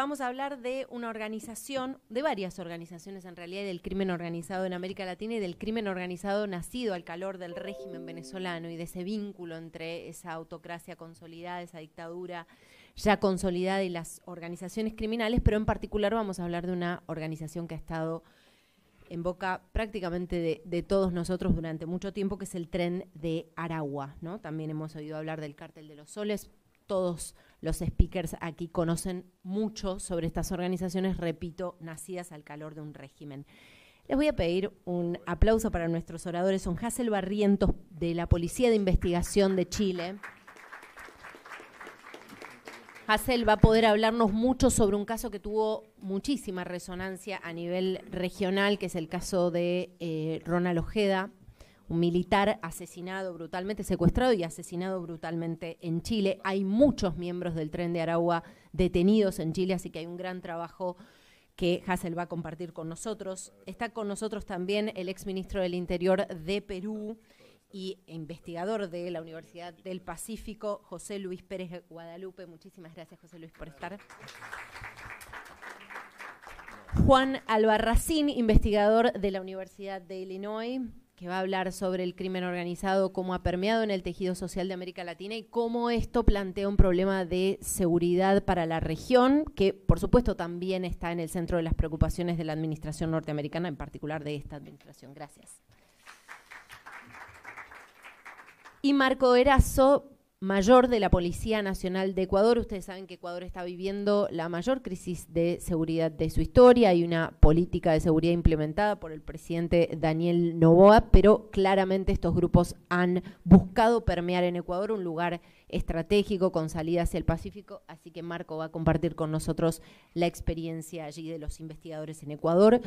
vamos a hablar de una organización, de varias organizaciones en realidad, del crimen organizado en América Latina y del crimen organizado nacido al calor del régimen venezolano y de ese vínculo entre esa autocracia consolidada, esa dictadura ya consolidada y las organizaciones criminales, pero en particular vamos a hablar de una organización que ha estado en boca prácticamente de todos nosotros durante mucho tiempo, que es el Tren de Aragua, ¿no? También hemos oído hablar del Cártel de los Soles. Todos los speakers aquí conocen mucho sobre estas organizaciones, repito, nacidas al calor de un régimen. Les voy a pedir un aplauso para nuestros oradores. Son Hazel Barrientos, de la Policía de Investigación de Chile. Hazel va a poder hablarnos mucho sobre un caso que tuvo muchísima resonancia a nivel regional, que es el caso de Ronald Ojeda, un militar asesinado brutalmente, secuestrado y asesinado brutalmente en Chile. Hay muchos miembros del Tren de Aragua detenidos en Chile, así que hay un gran trabajo que Hazel va a compartir con nosotros. Está con nosotros también el exministro del Interior de Perú y investigador de la Universidad del Pacífico, José Luis Pérez Guadalupe. Muchísimas gracias, José Luis, por estar. Juan Albarracín, investigador de la Universidad de Illinois, que va a hablar sobre el crimen organizado, cómo ha permeado en el tejido social de América Latina y cómo esto plantea un problema de seguridad para la región, que por supuesto también está en el centro de las preocupaciones de la administración norteamericana, en particular de esta administración. Gracias. Y Marco Erazo, mayor de la Policía Nacional de Ecuador. Ustedes saben que Ecuador está viviendo la mayor crisis de seguridad de su historia. Hay una política de seguridad implementada por el presidente Daniel Noboa, pero claramente estos grupos han buscado permear en Ecuador un lugar estratégico con salida hacia el Pacífico, así que Marco va a compartir con nosotros la experiencia allí de los investigadores en Ecuador.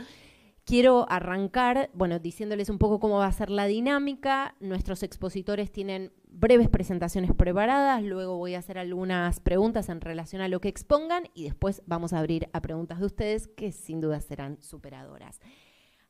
Quiero arrancar, diciéndoles un poco cómo va a ser la dinámica. Nuestros expositores tienen breves presentaciones preparadas, luego voy a hacer algunas preguntas en relación a lo que expongan y después vamos a abrir a preguntas de ustedes que sin duda serán superadoras.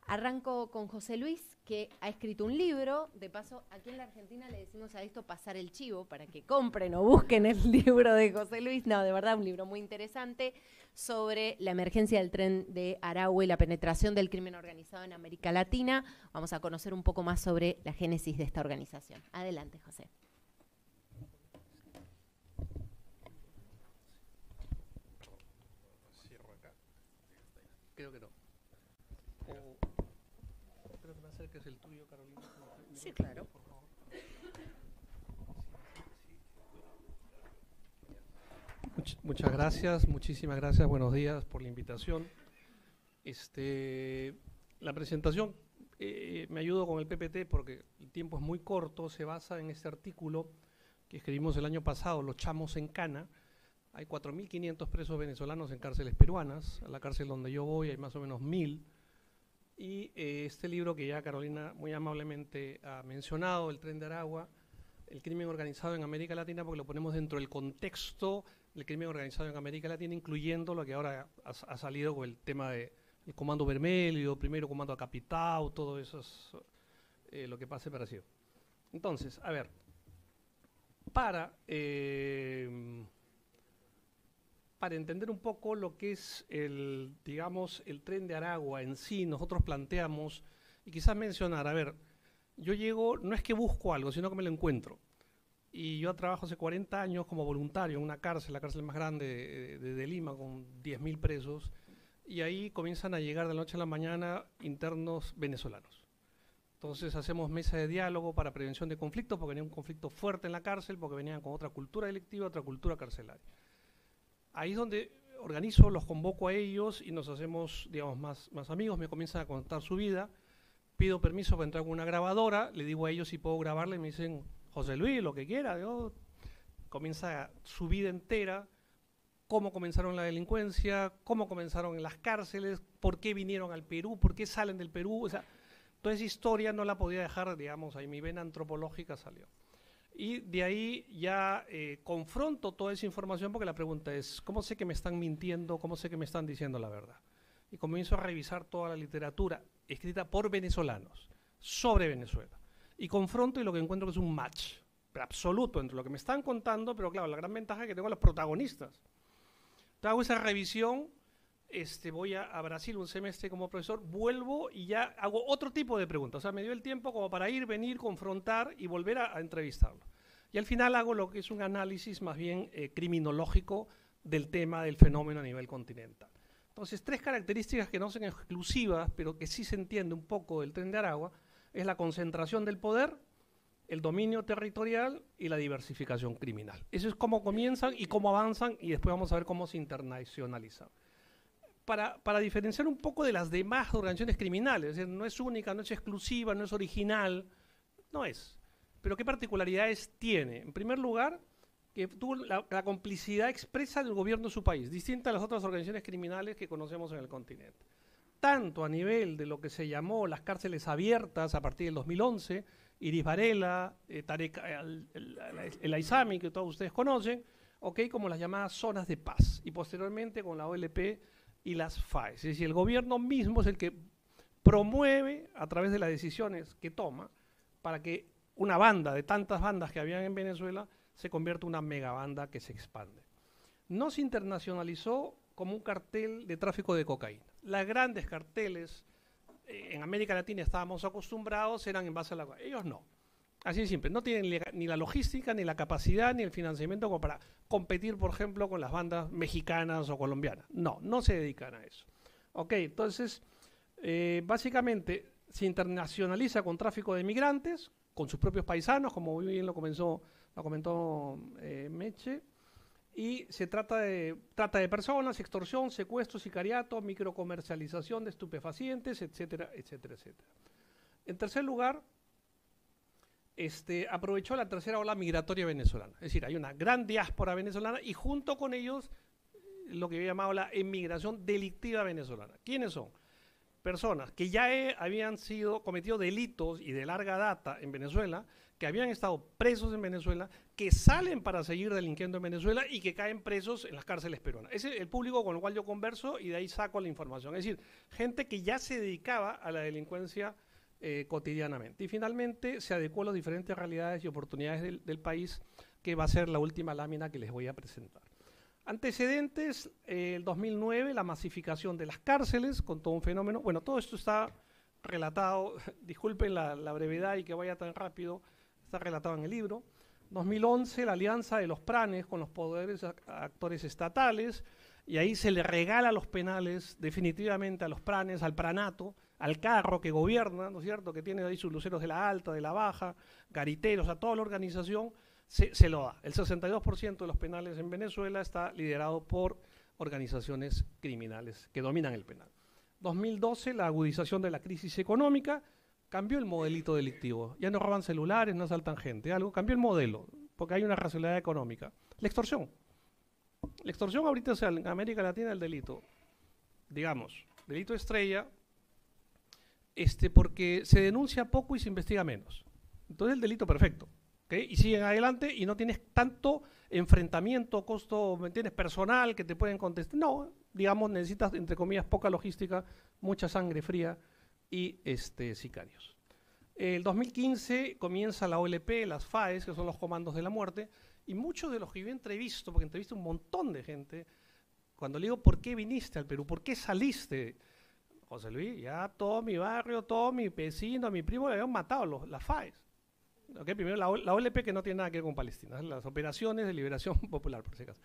Arranco con José Luis, que ha escrito un libro. De paso, aquí en la Argentina le decimos a esto pasar el chivo para que compren o busquen el libro de José Luis. No, de verdad, un libro muy interesante sobre la emergencia del Tren de Aragua y la penetración del crimen organizado en América Latina. Vamos a conocer un poco más sobre la génesis de esta organización. Adelante, José. Creo que no. Espero que me acerques el tuyo, Carolina. Sí, claro. Por favor. Muchas gracias, muchísimas gracias, buenos días por la invitación. La presentación, me ayudo con el PPT porque el tiempo es muy corto, se basa en este artículo que escribimos el año pasado, Los chamos en cana. Hay 4.500 presos venezolanos en cárceles peruanas, a la cárcel donde yo voy hay más o menos 1.000. Y este libro que ya Carolina muy amablemente ha mencionado, El Tren de Aragua, el crimen organizado en América Latina, porque lo ponemos dentro del contexto del crimen organizado en América Latina, incluyendo lo que ahora ha salido con el tema del Comando Vermelho, primero Comando Capitao, todo eso es lo que pasa parecido. Entonces, a ver, para entender un poco lo que es el Tren de Aragua en sí, nosotros planteamos, y quizás mencionar, a ver, yo llego, no es que busco algo, sino que me lo encuentro. Y yo trabajo hace 40 años como voluntario en una cárcel, la cárcel más grande de Lima, con 10.000 presos, y ahí comienzan a llegar de la noche a la mañana internos venezolanos. Entonces hacemos mesa de diálogo para prevención de conflictos, porque venía un conflicto fuerte en la cárcel, porque venían con otra cultura delictiva, otra cultura carcelaria. Ahí es donde organizo, los convoco a ellos y nos hacemos, digamos, más amigos, me comienzan a contar su vida, pido permiso para entrar con una grabadora, le digo a ellos si puedo grabarle y me dicen, José Luis, lo que quiera. Comienza su vida entera, cómo comenzaron la delincuencia, cómo comenzaron en las cárceles, por qué vinieron al Perú, por qué salen del Perú, o sea, toda esa historia no la podía dejar, digamos, ahí mi vena antropológica salió. Y de ahí ya confronto toda esa información porque la pregunta es, ¿cómo sé que me están mintiendo? ¿Cómo sé que me están diciendo la verdad? Y comienzo a revisar toda la literatura escrita por venezolanos sobre Venezuela. Y confronto y lo que encuentro que es un match absoluto entre lo que me están contando, pero claro, la gran ventaja es que tengo a los protagonistas. Hago esa revisión, voy a Brasil un semestre como profesor, vuelvo y ya hago otro tipo de preguntas. O sea, me dio el tiempo como para ir, venir, confrontar y volver a entrevistarlo. Y al final hago lo que es un análisis más bien criminológico del tema del fenómeno a nivel continental. Entonces, 3 características que no son exclusivas, pero que sí se entiende un poco del Tren de Aragua, es la concentración del poder, el dominio territorial y la diversificación criminal. Eso es cómo comienzan y cómo avanzan, y después vamos a ver cómo se internacionalizan. Para diferenciar un poco de las demás organizaciones criminales, es decir, no es única, no es exclusiva, no es original, no es. Pero ¿qué particularidades tiene? En primer lugar, que tuvo la complicidad expresa del gobierno de su país, distinta a las otras organizaciones criminales que conocemos en el continente. Tanto a nivel de lo que se llamó las cárceles abiertas a partir del 2011, Iris Varela, Tarek el Aizami, que todos ustedes conocen, como las llamadas zonas de paz, y posteriormente con la OLP y las FAES. Es decir, el gobierno mismo es el que promueve, a través de las decisiones que toma, para que una banda de tantas bandas que habían en Venezuela se convierta en una megabanda que se expande. No se internacionalizó como un cartel de tráfico de cocaína. Las grandes carteles en América Latina estábamos acostumbrados, eran en base a la cocaína. Ellos no. Así de simple, no tienen ni la logística, ni la capacidad, ni el financiamiento como para competir, por ejemplo, con las bandas mexicanas o colombianas. No, no se dedican a eso. Entonces, básicamente se internacionaliza con tráfico de migrantes, con sus propios paisanos, como muy bien lo comentó Meche, y se trata de personas, extorsión, secuestro, sicariato, microcomercialización de estupefacientes, etcétera, etcétera, etcétera. En tercer lugar, aprovechó la tercera ola migratoria venezolana. Es decir, hay una gran diáspora venezolana y junto con ellos lo que yo llamaba la emigración delictiva venezolana. ¿Quiénes son? Personas que ya habían cometido delitos y de larga data en Venezuela, que habían estado presos en Venezuela, que salen para seguir delinquiendo en Venezuela y que caen presos en las cárceles peruanas. Ese es el público con el cual yo converso y de ahí saco la información. Es decir, gente que ya se dedicaba a la delincuencia cotidianamente. Y finalmente se adecuó a las diferentes realidades y oportunidades del país, que va a ser la última lámina que les voy a presentar. Antecedentes, el 2009, la masificación de las cárceles, con todo un fenómeno. Bueno, todo esto está relatado, disculpen la brevedad y que vaya tan rápido, está relatado en el libro. 2011, la alianza de los pranes con los poderes actores estatales, y ahí se le regala los penales definitivamente a los pranes, al pranato, al carro que gobierna, ¿no es cierto?, que tiene ahí sus luceros de la alta, de la baja, gariteros, a toda la organización, se lo da. El 62% de los penales en Venezuela está liderado por organizaciones criminales que dominan el penal. 2012, la agudización de la crisis económica, cambió el modelito delictivo. Ya no roban celulares, no asaltan gente, cambió el modelo, porque hay una racionalidad económica. La extorsión. La extorsión ahorita es en América Latina el delito, digamos, delito estrella, porque se denuncia poco y se investiga menos. Entonces el delito perfecto. Y siguen adelante y no tienes tanto enfrentamiento, costo, ¿me entiendes?, personal que te pueden contestar. No, digamos, necesitas, entre comillas, poca logística, mucha sangre fría y sicarios. El 2015 comienza la OLP, las FAES, que son los comandos de la muerte, y muchos de los que yo entrevisto, porque entrevisto un montón de gente, cuando le digo, ¿por qué viniste al Perú? ¿Por qué saliste? José Luis, ya todo mi barrio, todo mi vecino, mi primo le habían matado las FAES. Primero la OLP, que no tiene nada que ver con Palestina, las operaciones de liberación popular, por si acaso.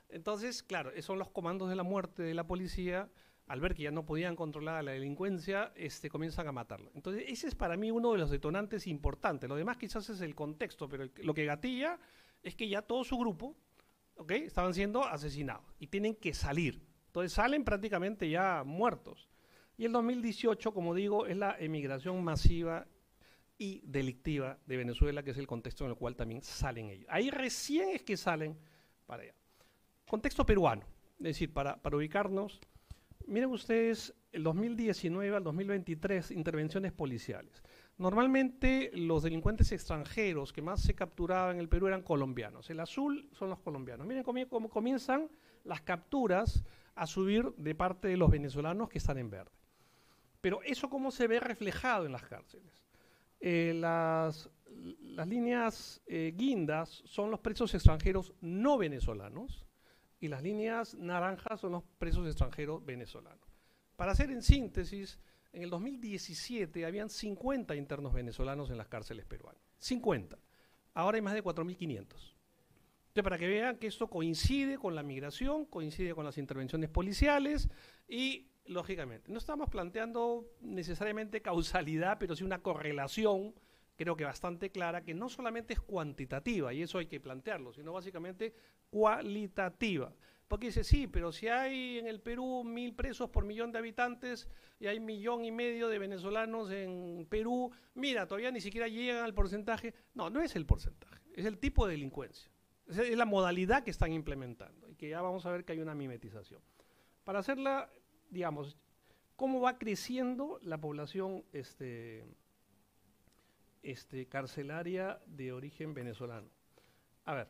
Entonces, claro, son los comandos de la muerte de la policía, al ver que ya no podían controlar a la delincuencia, comienzan a matarlo. Entonces, ese es para mí uno de los detonantes importantes. Lo demás quizás es el contexto, pero lo que gatilla es que ya todo su grupo, estaban siendo asesinados y tienen que salir. Entonces salen prácticamente ya muertos. Y el 2018, como digo, es la emigración masiva y delictiva de Venezuela, que es el contexto en el cual también salen ellos. Ahí recién es que salen para allá. Contexto peruano, es decir, para ubicarnos, miren ustedes, el 2019 al 2023, intervenciones policiales. Normalmente los delincuentes extranjeros que más se capturaban en el Perú eran colombianos. El azul son los colombianos. Miren cómo comienzan las capturas a subir de parte de los venezolanos que están en verde. Pero eso cómo se ve reflejado en las cárceles. Las líneas guindas son los presos extranjeros no venezolanos, y las líneas naranjas son los presos extranjeros venezolanos. Para hacer en síntesis, en el 2017 habían 50 internos venezolanos en las cárceles peruanas. 50. Ahora hay más de 4.500. Entonces, para que vean que esto coincide con la migración, coincide con las intervenciones policiales y, lógicamente, no estamos planteando necesariamente causalidad, pero sí una correlación, creo que bastante clara, que no solamente es cuantitativa, y eso hay que plantearlo, sino básicamente cualitativa. Porque dice, sí, pero si hay en el Perú 1.000 presos por millón de habitantes y hay 1,5 millones de venezolanos en Perú, mira, todavía ni siquiera llegan al porcentaje. No, no es el porcentaje, es el tipo de delincuencia. Es la modalidad que están implementando y que ya vamos a ver que hay una mimetización. Para hacerla, digamos, ¿cómo va creciendo la población carcelaria de origen venezolano? A ver,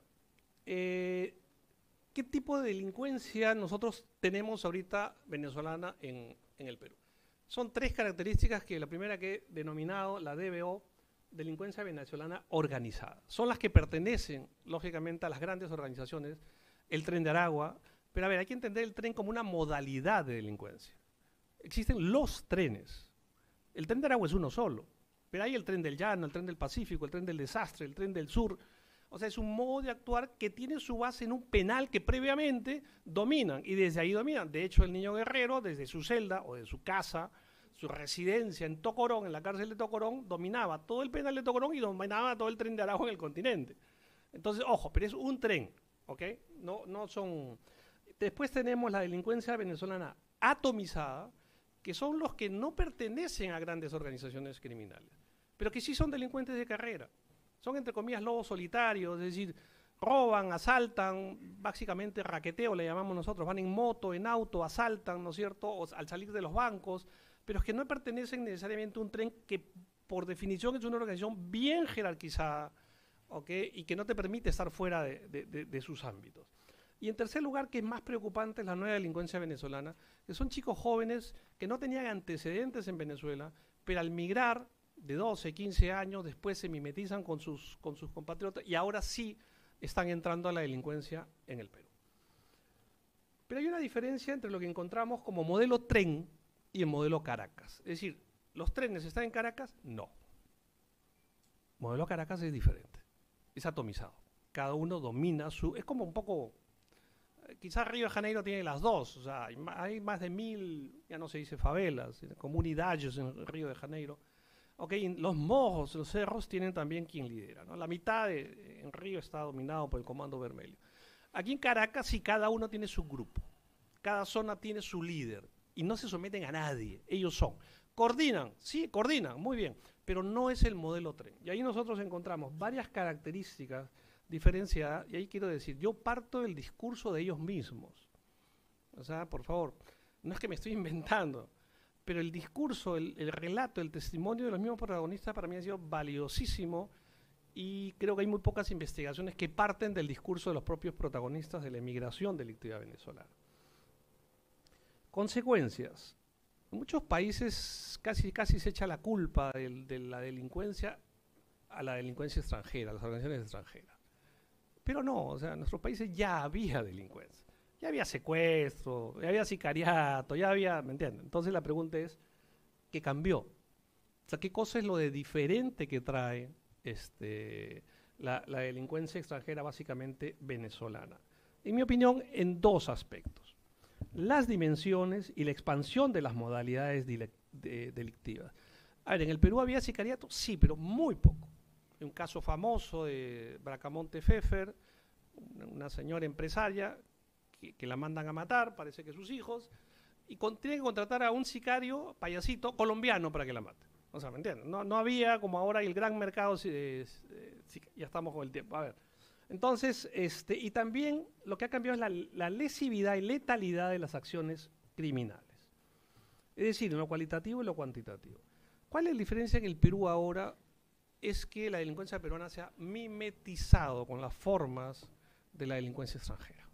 ¿qué tipo de delincuencia nosotros tenemos ahorita venezolana en el Perú? Son 3 características que la primera que he denominado la DBO, delincuencia venezolana organizada. Son las que pertenecen, lógicamente, a las grandes organizaciones, el Tren de Aragua, pero a ver, hay que entender el tren como una modalidad de delincuencia. Existen los trenes. El Tren de Aragua es uno solo, pero hay el Tren del Llano, el Tren del Pacífico, el Tren del Desastre, el Tren del Sur. O sea, es un modo de actuar que tiene su base en un penal que previamente dominan, y desde ahí dominan. De hecho, el Niño Guerrero, desde su celda o de su casa, su residencia en Tocorón, en la cárcel de Tocorón, dominaba todo el penal de Tocorón y dominaba todo el Tren de Aragua en el continente. Entonces, ojo, pero es un tren, ¿ok? No son... Después tenemos la delincuencia venezolana atomizada, que son los que no pertenecen a grandes organizaciones criminales, pero que sí son delincuentes de carrera. Son, entre comillas, lobos solitarios, es decir, roban, asaltan, básicamente raqueteo le llamamos nosotros, van en moto, en auto, asaltan, ¿no es cierto?, o al salir de los bancos, pero es que no pertenecen necesariamente a un tren que por definición es una organización bien jerarquizada, ¿okay?, y que no te permite estar fuera de sus ámbitos. Y en tercer lugar, que es más preocupante, es la nueva delincuencia venezolana, que son chicos jóvenes que no tenían antecedentes en Venezuela, pero al migrar de 12, 15 años, después se mimetizan con sus compatriotas y ahora sí están entrando a la delincuencia en el Perú. Pero hay una diferencia entre lo que encontramos como modelo tren y el modelo Caracas. Es decir, ¿los trenes están en Caracas? No. El modelo Caracas es diferente, es atomizado. Cada uno domina su... Es como un poco... Quizás Río de Janeiro tiene las dos, o sea, hay más de 1.000, ya no se dice favelas, comunidades en Río de Janeiro. Okay, los mojos, los cerros tienen también quien lidera, ¿no? La mitad en Río está dominado por el Comando Vermelho. Aquí en Caracas sí, cada uno tiene su grupo, cada zona tiene su líder y no se someten a nadie, ellos son. ¿Coordinan? Sí, coordinan, muy bien, pero no es el modelo tren. Y ahí nosotros encontramos varias características diferenciadas y ahí quiero decir, yo parto del discurso de ellos mismos. O sea, por favor, no es que me estoy inventando, pero el discurso, el relato, el testimonio de los mismos protagonistas para mí ha sido valiosísimo y creo que hay muy pocas investigaciones que parten del discurso de los propios protagonistas de la emigración delictiva venezolana. Consecuencias. En muchos países casi se echa la culpa de la delincuencia a la delincuencia extranjera, a las organizaciones extranjeras. Pero no, o sea, en nuestros países ya había delincuencia. Ya había secuestro, ya había sicariato, ya había, ¿me entienden? Entonces la pregunta es, ¿qué cambió? O sea, ¿qué cosa es lo de diferente que trae la delincuencia extranjera básicamente venezolana? En mi opinión, en 2 aspectos. Las dimensiones y la expansión de las modalidades delictivas. A ver, ¿en el Perú había sicariato? Sí, pero muy poco. Un caso famoso de Bracamonte Pfeffer, una señora empresaria que la mandan a matar, parece que sus hijos, y tiene que contratar a un sicario payasito colombiano para que la mate. O sea, ¿me entienden? No había, como ahora, el gran mercado, ya estamos con el tiempo. A ver, entonces, y también lo que ha cambiado es la lesividad y letalidad de las acciones criminales. Es decir, en lo cualitativo y lo cuantitativo. ¿Cuál es la diferencia en el Perú ahora? Es que la delincuencia peruana se ha mimetizado con las formas de la delincuencia extranjera.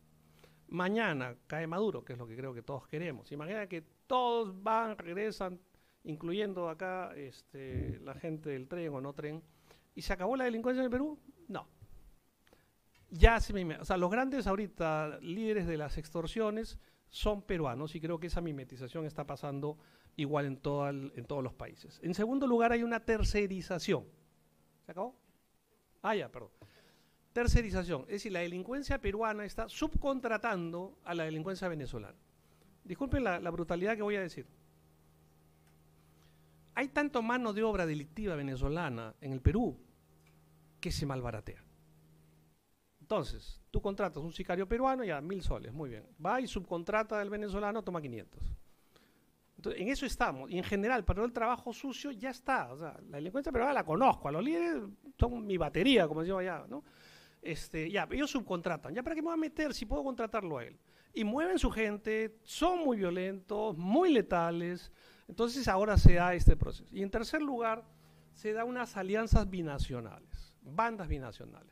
Mañana cae Maduro, que es lo que creo que todos queremos. Imagina que todos van, regresan, incluyendo acá la gente del tren o no tren, ¿y se acabó la delincuencia en el Perú? No. o sea, los grandes ahorita líderes de las extorsiones son peruanos y creo que esa mimetización está pasando igual en todos los países. En segundo lugar, hay una tercerización. ¿Se acabó? Ya, perdón. Tercerización, es decir, la delincuencia peruana está subcontratando a la delincuencia venezolana. Disculpen la brutalidad que voy a decir. Hay tanto mano de obra delictiva venezolana en el Perú que se malbaratea. Entonces, tú contratas un sicario peruano, ya, 1.000 soles, muy bien. Va y subcontrata al venezolano, toma 500. Entonces, en eso estamos. Y en general, para el trabajo sucio ya está. O sea, la delincuencia peruana la conozco. A los líderes son mi batería, como decimos allá, ¿no? Ya, ellos subcontratan. ¿Ya para qué me voy a meter si puedo contratarlo a él? Y mueven su gente, son muy violentos, muy letales. Entonces ahora se da este proceso. Y en tercer lugar, se da unas alianzas binacionales, bandas binacionales,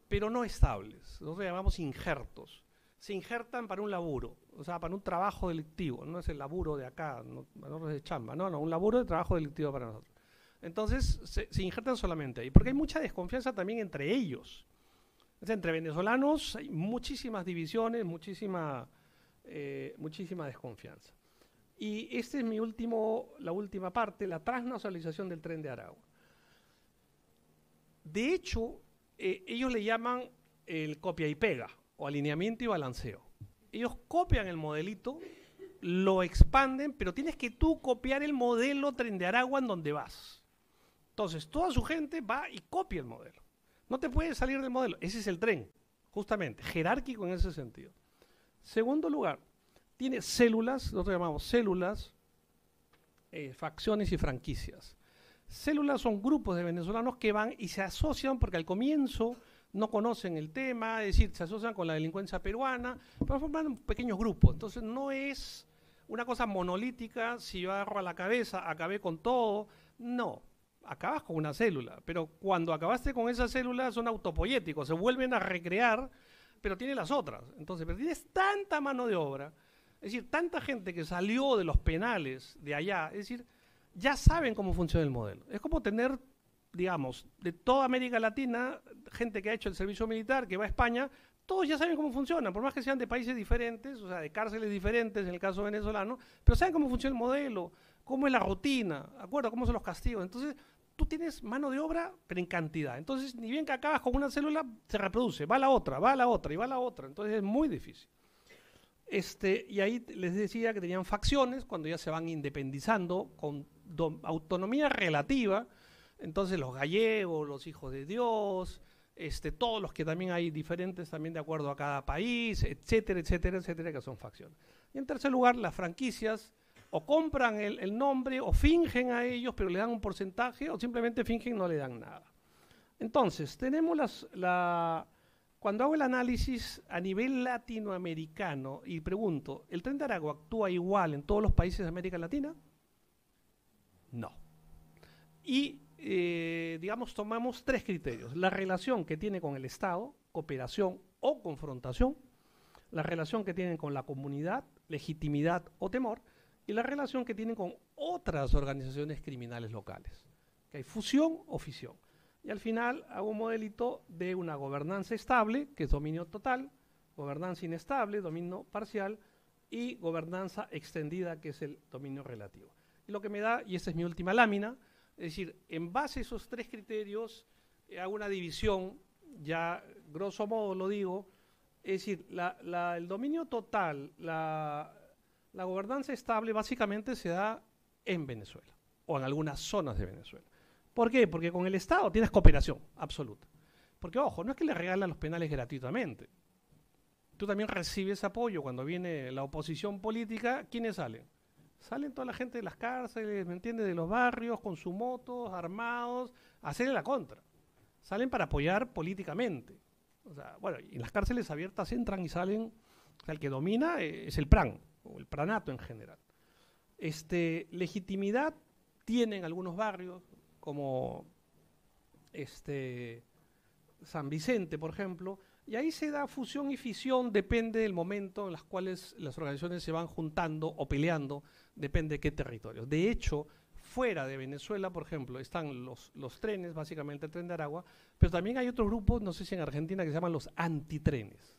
pero no estables. Nosotros llamamos injertos. Se injertan para un laburo, o sea, para un trabajo delictivo. No es el laburo de acá, no es de chamba, no, un laburo de trabajo delictivo para nosotros. Entonces se injertan solamente ahí, porque hay mucha desconfianza también entre ellos. O sea, entre venezolanos hay muchísimas divisiones, muchísima desconfianza. Y esta es la última parte, la transnacionalización del Tren de Aragua. De hecho, ellos le llaman el copia y pega, o alineamiento y balanceo. Ellos copian el modelito, lo expanden, pero tienes que tú copiar el modelo Tren de Aragua en donde vas. Entonces, toda su gente va y copia el modelo. No te puedes salir del modelo. Ese es el tren, justamente, jerárquico en ese sentido. Segundo lugar, tiene células, nosotros llamamos células, facciones y franquicias. Células son grupos de venezolanos que van y se asocian porque al comienzo no conocen el tema, es decir, se asocian con la delincuencia peruana, pero forman pequeños grupos. Entonces no es una cosa monolítica, si yo agarro a la cabeza, acabé con todo. No, acabas con una célula, pero cuando acabaste con esa célula son autopoyéticos, se vuelven a recrear, pero tiene las otras. Entonces, pero tienes tanta mano de obra, es decir, tanta gente que salió de los penales de allá, es decir, ya saben cómo funciona el modelo. Es como tener, digamos, de toda América Latina, gente que ha hecho el servicio militar, que va a España, todos ya saben cómo funciona, por más que sean de países diferentes, o sea, de cárceles diferentes en el caso venezolano, pero saben cómo funciona el modelo, cómo es la rutina, ¿de acuerdo? Cómo son los castigos. Entonces, tú tienes mano de obra, pero en cantidad. Entonces, ni bien que acabas con una célula, se reproduce, va a la otra, y va a la otra. Entonces, es muy difícil. Y ahí les decía que tenían facciones, cuando ya se van independizando, con autonomía relativa. Entonces, los gallegos, los hijos de Dios, todos los que también hay diferentes también de acuerdo a cada país, etcétera, etcétera, etcétera, que son facciones. Y en tercer lugar, las franquicias o compran el nombre o fingen a ellos, pero le dan un porcentaje, o simplemente fingen y no le dan nada. Entonces, tenemos cuando hago el análisis a nivel latinoamericano y pregunto, ¿el Tren de Aragua actúa igual en todos los países de América Latina? No. Y, digamos, tomamos 3 criterios. La relación que tiene con el Estado, cooperación o confrontación, la relación que tienen con la comunidad, legitimidad o temor, y la relación que tienen con otras organizaciones criminales locales, que hay fusión o fisión. Y al final hago un modelito de una gobernanza estable, que es dominio total, gobernanza inestable, dominio parcial, y gobernanza extendida, que es el dominio relativo. Y lo que me da, y esta es mi última lámina, es decir, en base a esos 3 criterios, hago una división, ya grosso modo lo digo, es decir, el dominio total, la gobernanza estable básicamente se da en Venezuela, o en algunas zonas de Venezuela. ¿Por qué? Porque con el Estado tienes cooperación absoluta. Porque, ojo, no es que le regalan los penales gratuitamente. Tú también recibes apoyo cuando viene la oposición política. ¿Quiénes salen? Salen toda la gente de las cárceles, ¿me entiendes? De los barrios, con sus motos, armados, a hacerle la contra. Salen para apoyar políticamente. O sea, bueno, y en las cárceles abiertas entran y salen. O sea, el que domina es el PRAN, o el pranato en general. Legitimidad tienen algunos barrios, como San Vicente, por ejemplo, y ahí se da fusión y fisión, depende del momento en los cuales las organizaciones se van juntando o peleando, depende de qué territorio. De hecho, fuera de Venezuela, por ejemplo, están los trenes, básicamente el tren de Aragua, pero también hay otros grupos, no sé si en Argentina, que se llaman los antitrenes.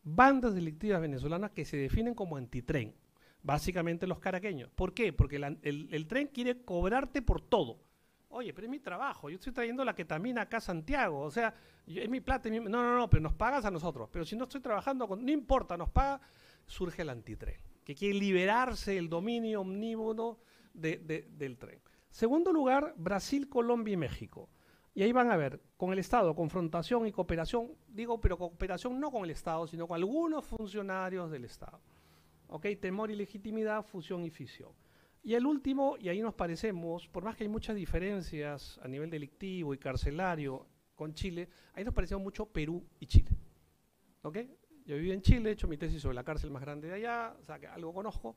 Bandas delictivas venezolanas que se definen como antitren, básicamente los caraqueños. ¿Por qué? Porque el tren quiere cobrarte por todo. Oye, pero es mi trabajo, yo estoy trayendo la ketamina acá a Santiago, o sea, es mi plata, no, pero nos pagas a nosotros, pero si no estoy trabajando, no importa, nos paga, surge el antitren, que quiere liberarse del dominio omnímodo del tren. Segundo lugar, Brasil, Colombia y México. Y ahí van a ver, con el Estado, confrontación y cooperación, digo, pero cooperación no con el Estado, sino con algunos funcionarios del Estado. ¿Ok? Temor y legitimidad, fusión y fisión. Y el último, y ahí nos parecemos, por más que hay muchas diferencias a nivel delictivo y carcelario con Chile, ahí nos parecemos mucho Perú y Chile. ¿Ok? Yo viví en Chile, he hecho mi tesis sobre la cárcel más grande de allá, o sea, que algo conozco,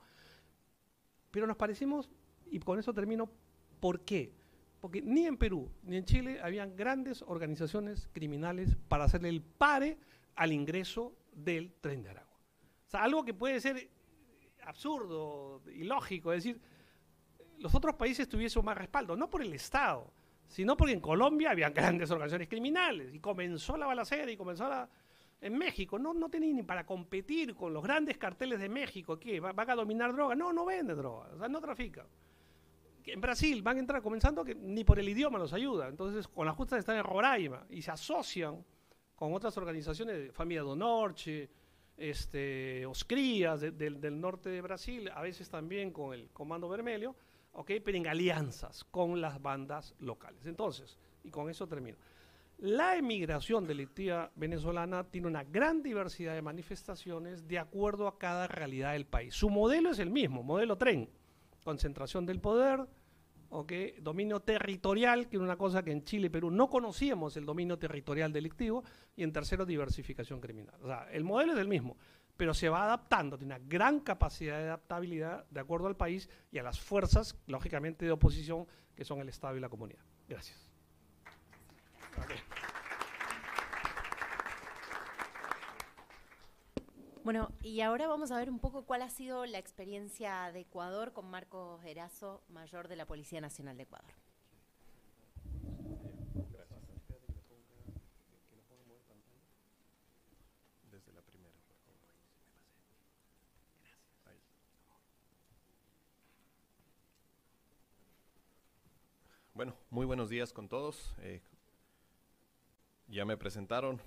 pero nos parecimos, y con eso termino, ¿por qué? Porque ni en Perú ni en Chile habían grandes organizaciones criminales para hacerle el pare al ingreso del tren de Aragua. O sea, algo que puede ser absurdo, ilógico, es decir, los otros países tuviesen más respaldo, no por el Estado, sino porque en Colombia había grandes organizaciones criminales y comenzó la balacera y comenzó en México, no tenían ni para competir con los grandes carteles de México. ¿Qué? ¿Van a dominar droga? No venden droga, o sea, no trafican. En Brasil van a entrar comenzando que ni por el idioma los ayuda, entonces con las justas están en Roraima y se asocian con otras organizaciones de Familia do Norte, Oscrías del norte de Brasil, a veces también con el Comando Vermelho, ¿okay? Pero en alianzas con las bandas locales. Entonces, y con eso termino, la emigración delictiva venezolana tiene una gran diversidad de manifestaciones de acuerdo a cada realidad del país. Su modelo es el mismo, modelo tren, concentración del poder, ¿okay? Dominio territorial, que era una cosa que en Chile y Perú no conocíamos, el dominio territorial delictivo, y en tercero, diversificación criminal. O sea, el modelo es el mismo, pero se va adaptando, tiene una gran capacidad de adaptabilidad de acuerdo al país y a las fuerzas, lógicamente, de oposición, que son el Estado y la comunidad. Gracias. Okay. Bueno, y ahora vamos a ver un poco cuál ha sido la experiencia de Ecuador con Marcos Erazo, mayor de la Policía Nacional de Ecuador. Desde la primera. Bueno, muy buenos días con todos. Ya me presentaron,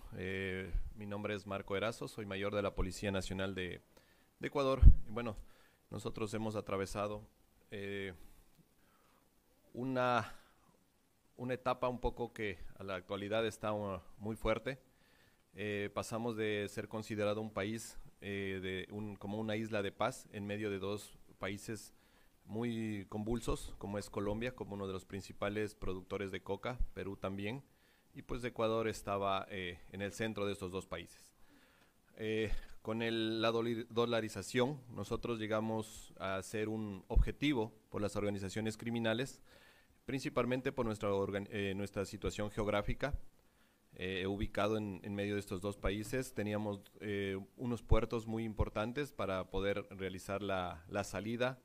mi nombre es Marco Erazo, soy mayor de la Policía Nacional de Ecuador. Y bueno, nosotros hemos atravesado una etapa un poco que a la actualidad está muy fuerte. Pasamos de ser considerado un país como una isla de paz en medio de dos países muy convulsos, como es Colombia, como uno de los principales productores de coca, Perú también, y pues Ecuador estaba en el centro de estos dos países. Con la dolarización, nosotros llegamos a ser un objetivo por las organizaciones criminales, principalmente por nuestra situación geográfica, ubicado en medio de estos dos países. Teníamos unos puertos muy importantes para poder realizar la salida,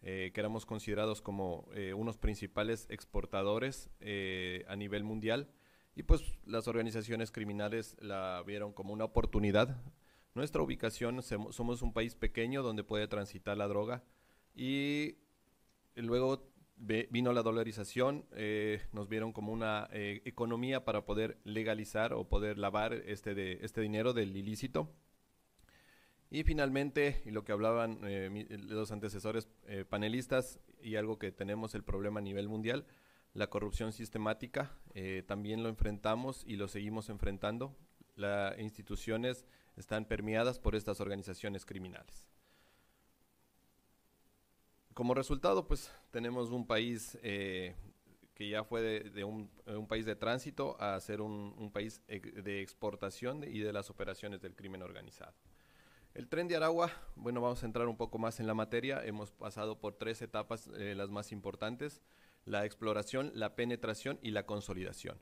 que éramos considerados como unos principales exportadores a nivel mundial. Y pues las organizaciones criminales la vieron como una oportunidad. Nuestra ubicación, somos un país pequeño donde puede transitar la droga, y luego vino la dolarización, nos vieron como una economía para poder legalizar o poder lavar este dinero del ilícito. Y finalmente, y lo que hablaban los antecesores panelistas, y algo que tenemos el problema a nivel mundial, la corrupción sistemática, también lo enfrentamos y lo seguimos enfrentando. Las instituciones están permeadas por estas organizaciones criminales. Como resultado, pues tenemos un país que ya fue de un país de tránsito a ser un país de exportación y de las operaciones del crimen organizado. El Tren de Aragua, bueno, vamos a entrar un poco más en la materia. Hemos pasado por 3 etapas, las más importantes: la exploración, la penetración y la consolidación.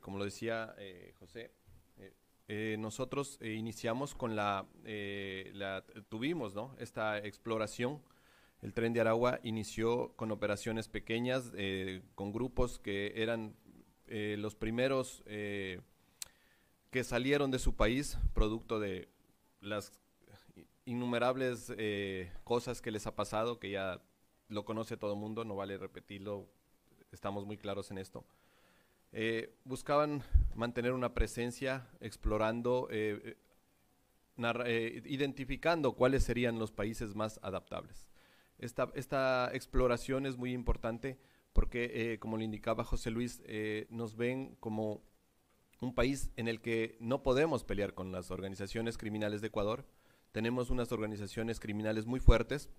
Como lo decía José, nosotros iniciamos con tuvimos, ¿no?, esta exploración el Tren de Aragua inició con operaciones pequeñas, con grupos que eran los primeros que salieron de su país, producto de las innumerables cosas que les ha pasado, que ya lo conoce todo el mundo, no vale repetirlo, estamos muy claros en esto. Buscaban mantener una presencia, explorando, identificando cuáles serían los países más adaptables. Esta exploración es muy importante porque, como le indicaba José Luis, nos ven como un país en el que no podemos pelear con las organizaciones criminales de Ecuador. Tenemos unas organizaciones criminales muy fuertes.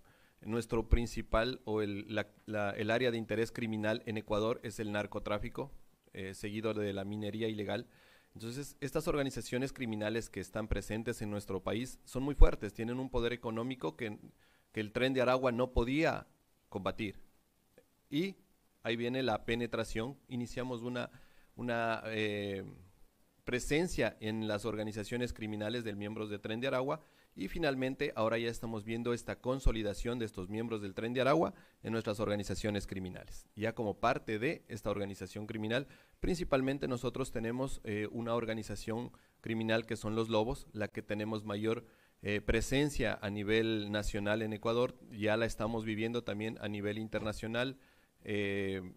Nuestro principal o el área de interés criminal en Ecuador es el narcotráfico, seguido de la minería ilegal. Entonces, estas organizaciones criminales que están presentes en nuestro país son muy fuertes, tienen un poder económico que el Tren de Aragua no podía combatir. Y ahí viene la penetración. Iniciamos una presencia en las organizaciones criminales de miembros del Tren de Aragua, y finalmente ahora ya estamos viendo esta consolidación de estos miembros del Tren de Aragua en nuestras organizaciones criminales. Ya como parte de esta organización criminal, principalmente nosotros tenemos una organización criminal que son los Lobos, la que tenemos mayor presencia a nivel nacional en Ecuador. Ya la estamos viviendo también a nivel internacional. En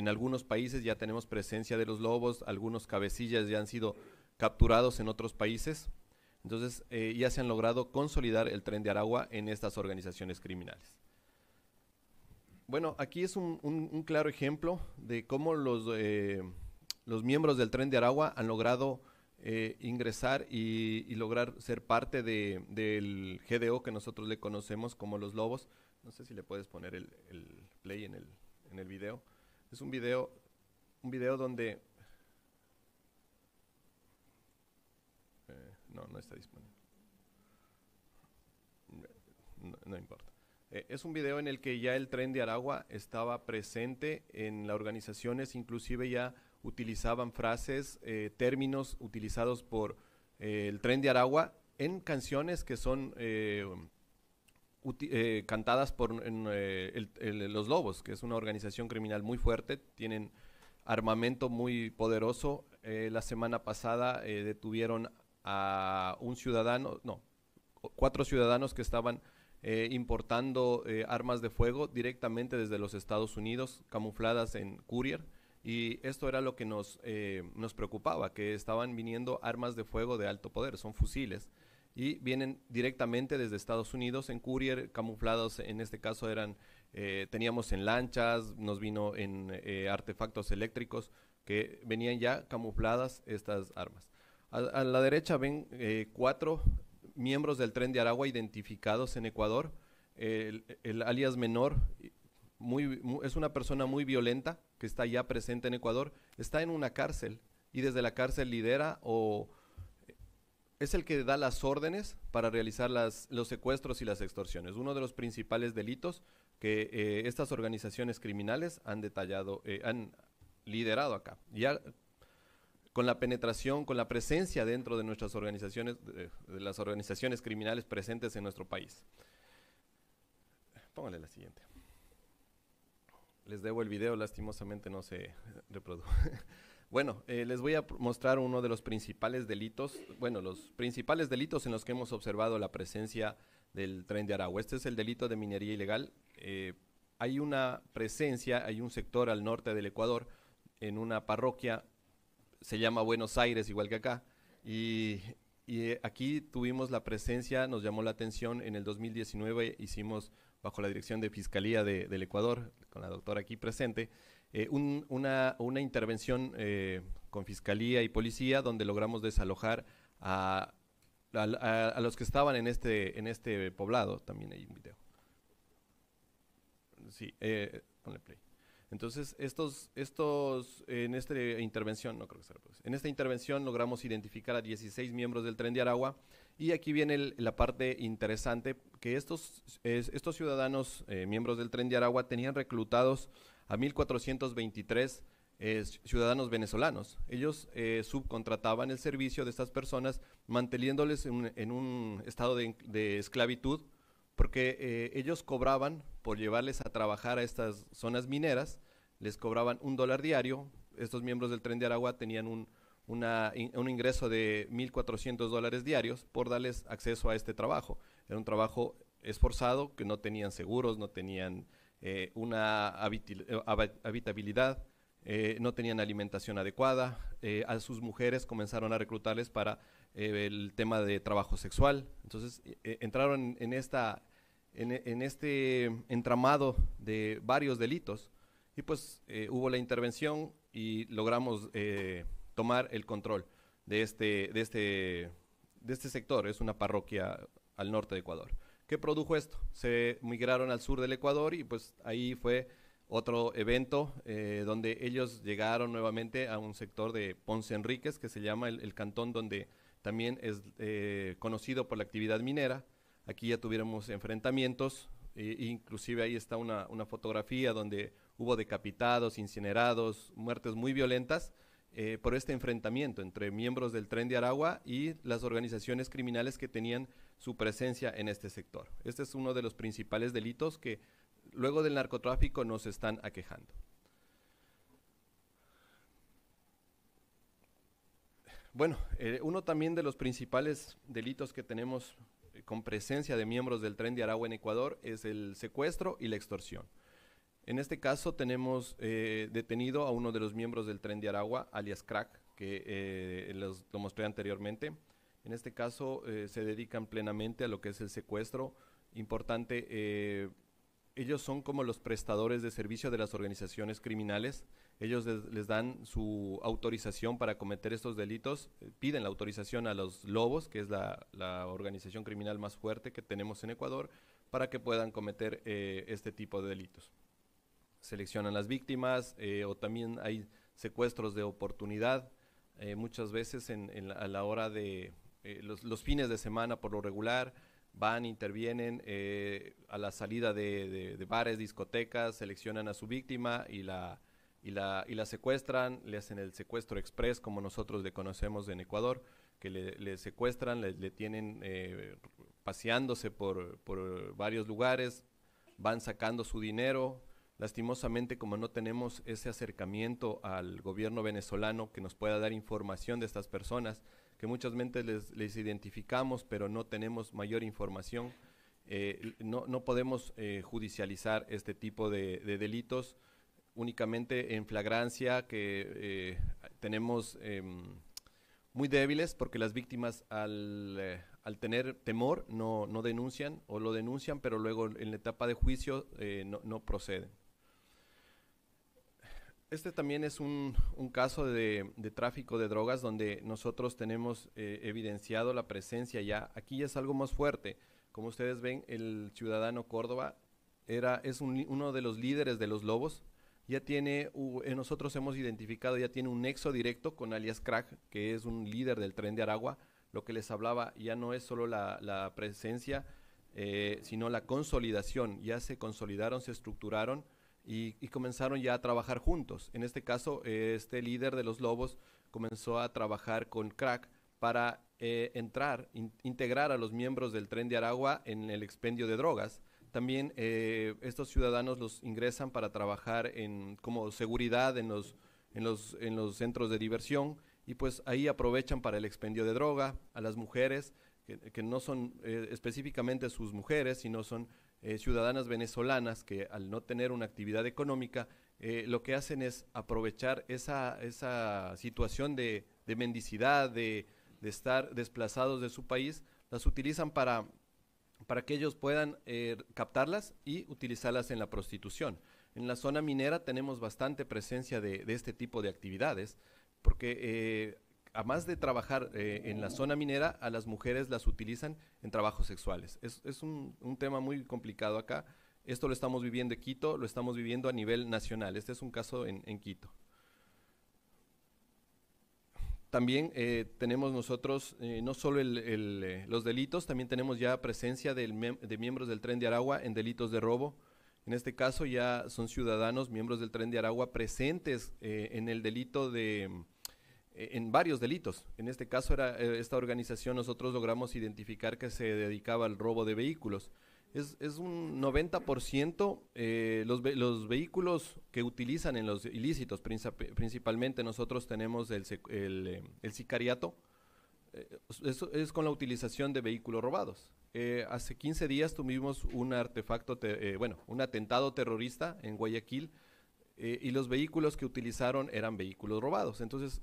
algunos países ya tenemos presencia de los Lobos, algunos cabecillas ya han sido capturados en otros países. Entonces, ya se han logrado consolidar el Tren de Aragua en estas organizaciones criminales. Bueno, aquí es un claro ejemplo de cómo los miembros del Tren de Aragua han logrado ingresar y lograr ser parte del GDO, que nosotros le conocemos como los Lobos. No sé si le puedes poner el play en el video. Es un video donde... No está disponible. No importa. Es un video en el que ya el Tren de Aragua estaba presente en las organizaciones, inclusive ya utilizaban frases, términos utilizados por el Tren de Aragua en canciones que son cantadas por los Lobos, que es una organización criminal muy fuerte, tienen armamento muy poderoso. La semana pasada detuvieron a un ciudadano, 4 ciudadanos que estaban importando armas de fuego directamente desde los Estados Unidos, camufladas en courier, y esto era lo que nos preocupaba, que estaban viniendo armas de fuego de alto poder, son fusiles, y vienen directamente desde Estados Unidos en courier, camuflados. En este caso teníamos en lanchas, nos vino en artefactos eléctricos, que venían ya camufladas estas armas. A la derecha ven 4 miembros del Tren de Aragua identificados en Ecuador. El alias Menor es una persona muy violenta que está ya presente en Ecuador, está en una cárcel y desde la cárcel lidera o es el que da las órdenes para realizar los secuestros y las extorsiones. Uno de los principales delitos que estas organizaciones criminales han liderado acá. Ya con la penetración, con la presencia dentro de nuestras organizaciones, de las organizaciones criminales presentes en nuestro país. Póngale la siguiente. Les debo el video, lastimosamente no se reprodujo. Bueno, les voy a mostrar uno de los principales delitos, los principales delitos en los que hemos observado la presencia del Tren de Aragua. Este es el delito de minería ilegal. Hay una presencia, hay un sector al norte del Ecuador, en una parroquia, se llama Buenos Aires, igual que acá, y aquí tuvimos la presencia, nos llamó la atención. En el 2019 hicimos, bajo la dirección de Fiscalía del Ecuador, con la doctora aquí presente, una intervención con Fiscalía y Policía, donde logramos desalojar a los que estaban en este poblado. También hay un video. Sí, ponle play. Entonces, en esta intervención, no creo que se reproduce. En esta intervención logramos identificar a 16 miembros del Tren de Aragua, y aquí viene la parte interesante, que estos ciudadanos, miembros del Tren de Aragua, tenían reclutados a 1,423 ciudadanos venezolanos. Ellos subcontrataban el servicio de estas personas, manteniéndoles en un estado de esclavitud porque ellos cobraban por llevarles a trabajar a estas zonas mineras, les cobraban $1 diario. Estos miembros del Tren de Aragua tenían un ingreso de $1,400 diarios por darles acceso a este trabajo. Era un trabajo esforzado, que no tenían seguros, no tenían una habitabilidad, no tenían alimentación adecuada. A sus mujeres comenzaron a reclutarles para el tema de trabajo sexual. Entonces entraron en este entramado de varios delitos, y pues hubo la intervención y logramos tomar el control de este sector. Es una parroquia al norte de Ecuador. ¿Qué produjo esto? Se migraron al sur del Ecuador, y pues ahí fue otro evento donde ellos llegaron nuevamente a un sector de Ponce Enríquez, que se llama el cantón donde también es conocido por la actividad minera. Aquí ya tuviéramos enfrentamientos, inclusive ahí está una fotografía donde hubo decapitados, incinerados, muertes muy violentas por este enfrentamiento entre miembros del Tren de Aragua y las organizaciones criminales que tenían su presencia en este sector. Este es uno de los principales delitos que luego del narcotráfico nos están aquejando. Bueno, uno también de los principales delitos que tenemos con presencia de miembros del Tren de Aragua en Ecuador es el secuestro y la extorsión. En este caso tenemos detenido a uno de los miembros del Tren de Aragua, alias Crack, que lo mostré anteriormente. En este caso se dedican plenamente a lo que es el secuestro. Importante, ellos son como los prestadores de servicio de las organizaciones criminales. Ellos les dan su autorización para cometer estos delitos, piden la autorización a los Lobos, que es la organización criminal más fuerte que tenemos en Ecuador, para que puedan cometer este tipo de delitos. Seleccionan las víctimas, o también hay secuestros de oportunidad, muchas veces a la hora de los fines de semana por lo regular, van, intervienen a la salida de bares, discotecas, seleccionan a su víctima y la secuestran, le hacen el secuestro express, como nosotros le conocemos en Ecuador, que le secuestran, le tienen paseándose por varios lugares, van sacando su dinero. Lastimosamente, como no tenemos ese acercamiento al gobierno venezolano que nos pueda dar información de estas personas, que muchas veces les identificamos, pero no tenemos mayor información, no podemos judicializar este tipo de delitos. Únicamente en flagrancia, que tenemos muy débiles, porque las víctimas al tener temor no denuncian, o lo denuncian, pero luego en la etapa de juicio no proceden. Este también es un caso de tráfico de drogas, donde nosotros tenemos evidenciado la presencia ya. Aquí ya es algo más fuerte. Como ustedes ven, el ciudadano Córdoba es uno de los líderes de los Lobos. Ya tiene, nosotros hemos identificado, ya tiene un nexo directo con alias Crack, que es un líder del Tren de Aragua. Lo que les hablaba ya no es solo la presencia, sino la consolidación. Ya se consolidaron, se estructuraron y comenzaron ya a trabajar juntos. En este caso, este líder de los Lobos comenzó a trabajar con Crack para integrar a los miembros del Tren de Aragua en el expendio de drogas. También estos ciudadanos los ingresan para trabajar como seguridad en los centros de diversión, y pues ahí aprovechan para el expendio de droga. A las mujeres, que no son específicamente sus mujeres, sino son ciudadanas venezolanas que, al no tener una actividad económica, lo que hacen es aprovechar esa situación de mendicidad, de estar desplazados de su país. Las utilizan para que ellos puedan captarlas y utilizarlas en la prostitución. En la zona minera tenemos bastante presencia de este tipo de actividades, porque además de trabajar en la zona minera, a las mujeres las utilizan en trabajos sexuales. Es un tema muy complicado acá. Esto lo estamos viviendo en Quito, lo estamos viviendo a nivel nacional. Este es un caso en Quito. También tenemos nosotros no solo los delitos, también tenemos ya presencia de miembros del Tren de Aragua en delitos de robo. En este caso ya son ciudadanos, miembros del Tren de Aragua, presentes en el delito en varios delitos. En este caso esta organización, nosotros logramos identificar que se dedicaba al robo de vehículos. es un 90%. Los vehículos que utilizan en los ilícitos, principalmente nosotros tenemos el sicariato, eso es con la utilización de vehículos robados. Hace 15 días tuvimos un un atentado terrorista en Guayaquil, y los vehículos que utilizaron eran vehículos robados. Entonces,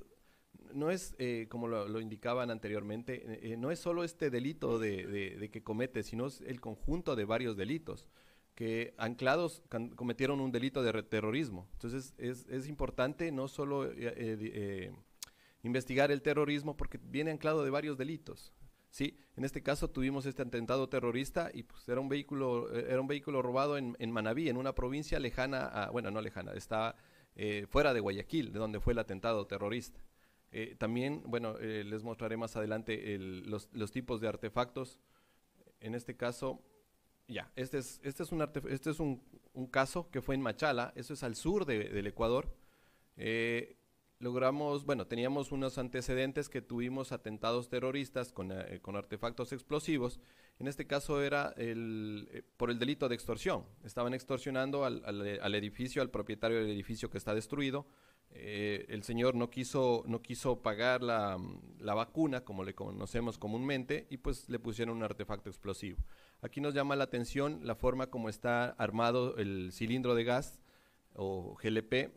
no es, como lo indicaban anteriormente, no es solo este delito de que comete, sino es el conjunto de varios delitos que anclados cometieron un delito de terrorismo. Entonces, es importante no solo investigar el terrorismo, porque viene anclado de varios delitos. Sí, en este caso tuvimos este atentado terrorista y pues era un vehículo robado en Manabí, en una provincia lejana, bueno, no lejana, está fuera de Guayaquil, de donde fue el atentado terrorista. También, bueno, les mostraré más adelante los tipos de artefactos. En este caso, ya, este es un caso que fue en Machala, eso es al sur del Ecuador. Teníamos unos antecedentes que tuvimos atentados terroristas con artefactos explosivos. En este caso era por el delito de extorsión. Estaban extorsionando al edificio, al propietario del edificio que está destruido. El señor no quiso pagar la vacuna, como le conocemos comúnmente, y pues le pusieron un artefacto explosivo. Aquí nos llama la atención la forma como está armado el cilindro de gas o GLP.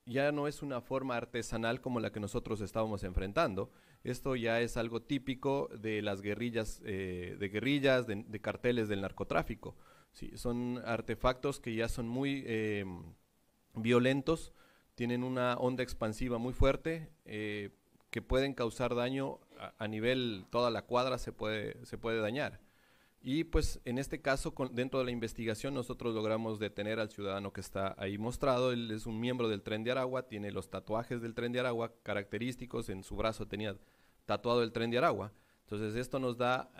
Ya no es una forma artesanal como la que nosotros estábamos enfrentando. Esto ya es algo típico de las guerrillas, de carteles del narcotráfico. Sí, son artefactos que ya son muy violentos, tienen una onda expansiva muy fuerte, que pueden causar daño a nivel, toda la cuadra se puede dañar. Y pues en este caso, dentro de la investigación, nosotros logramos detener al ciudadano que está ahí mostrado. Él es un miembro del Tren de Aragua, tiene los tatuajes del Tren de Aragua característicos, en su brazo tenía tatuado el Tren de Aragua. Entonces esto nos da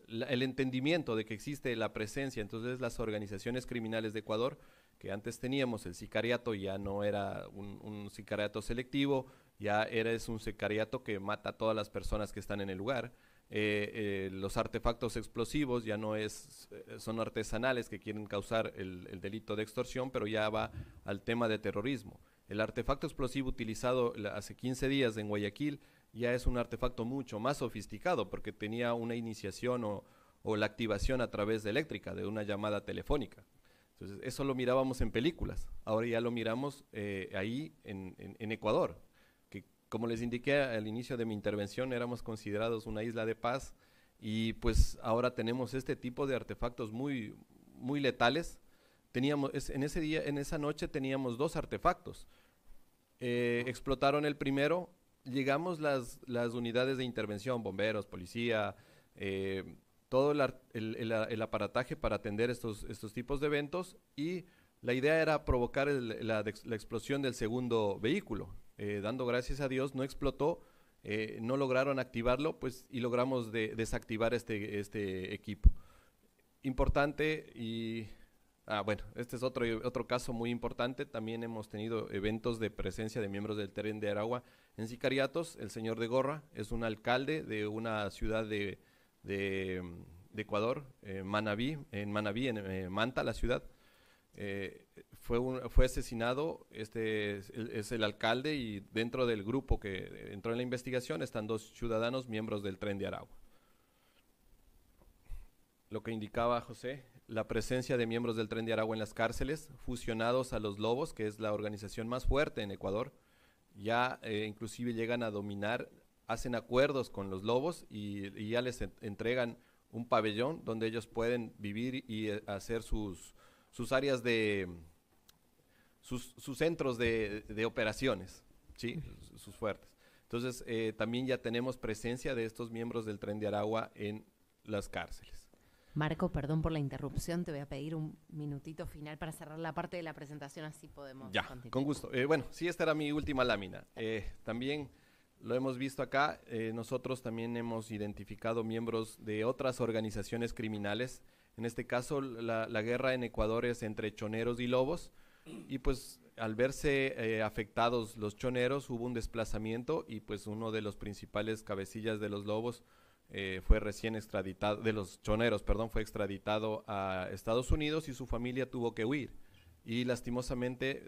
el entendimiento de que existe la presencia. Entonces las organizaciones criminales de Ecuador, que antes teníamos el sicariato, ya no era un sicariato selectivo, es un sicariato que mata a todas las personas que están en el lugar. Los artefactos explosivos ya no son artesanales que quieren causar el delito de extorsión, pero ya va al tema de terrorismo. El artefacto explosivo utilizado hace 15 días en Guayaquil ya es un artefacto mucho más sofisticado, porque tenía una iniciación o la activación a través de eléctrica, de una llamada telefónica. Entonces eso lo mirábamos en películas, ahora ya lo miramos ahí en Ecuador. Como les indiqué al inicio de mi intervención, éramos considerados una isla de paz, y pues ahora tenemos este tipo de artefactos muy, muy letales. En esa noche teníamos 2 artefactos. Explotaron el primero, llegamos las unidades de intervención, bomberos, policía, todo el aparataje para atender estos tipos de eventos, y la idea era provocar la explosión del segundo vehículo. Dando gracias a Dios no explotó, no lograron activarlo, pues, y logramos desactivar este equipo. Importante. Y este es otro caso muy importante. También hemos tenido eventos de presencia de miembros del Tren de Aragua en sicariatos. El señor de Gorra es un alcalde de una ciudad de Ecuador, Manabí, en Manta, la ciudad. Fue asesinado. Este es el alcalde, y dentro del grupo que entró en la investigación están 2 ciudadanos miembros del Tren de Aragua. Lo que indicaba José, la presencia de miembros del Tren de Aragua en las cárceles, fusionados a los Lobos, que es la organización más fuerte en Ecuador. Ya inclusive llegan a dominar, hacen acuerdos con los Lobos y ya les entregan un pabellón donde ellos pueden vivir y hacer sus áreas sus centros de operaciones, ¿sí? Sus fuertes. Entonces, también ya tenemos presencia de estos miembros del Tren de Aragua en las cárceles. Marco, perdón por la interrupción, te voy a pedir un minutito final para cerrar la parte de la presentación, así podemos continuar. Con gusto. Sí, esta era mi última lámina. También lo hemos visto acá, nosotros también hemos identificado miembros de otras organizaciones criminales. En este caso, la guerra en Ecuador es entre choneros y lobos, y pues al verse afectados los choneros hubo un desplazamiento, y pues uno de los principales cabecillas de los lobos fue recién extraditado, de los choneros, perdón, fue extraditado a Estados Unidos y su familia tuvo que huir. Y lastimosamente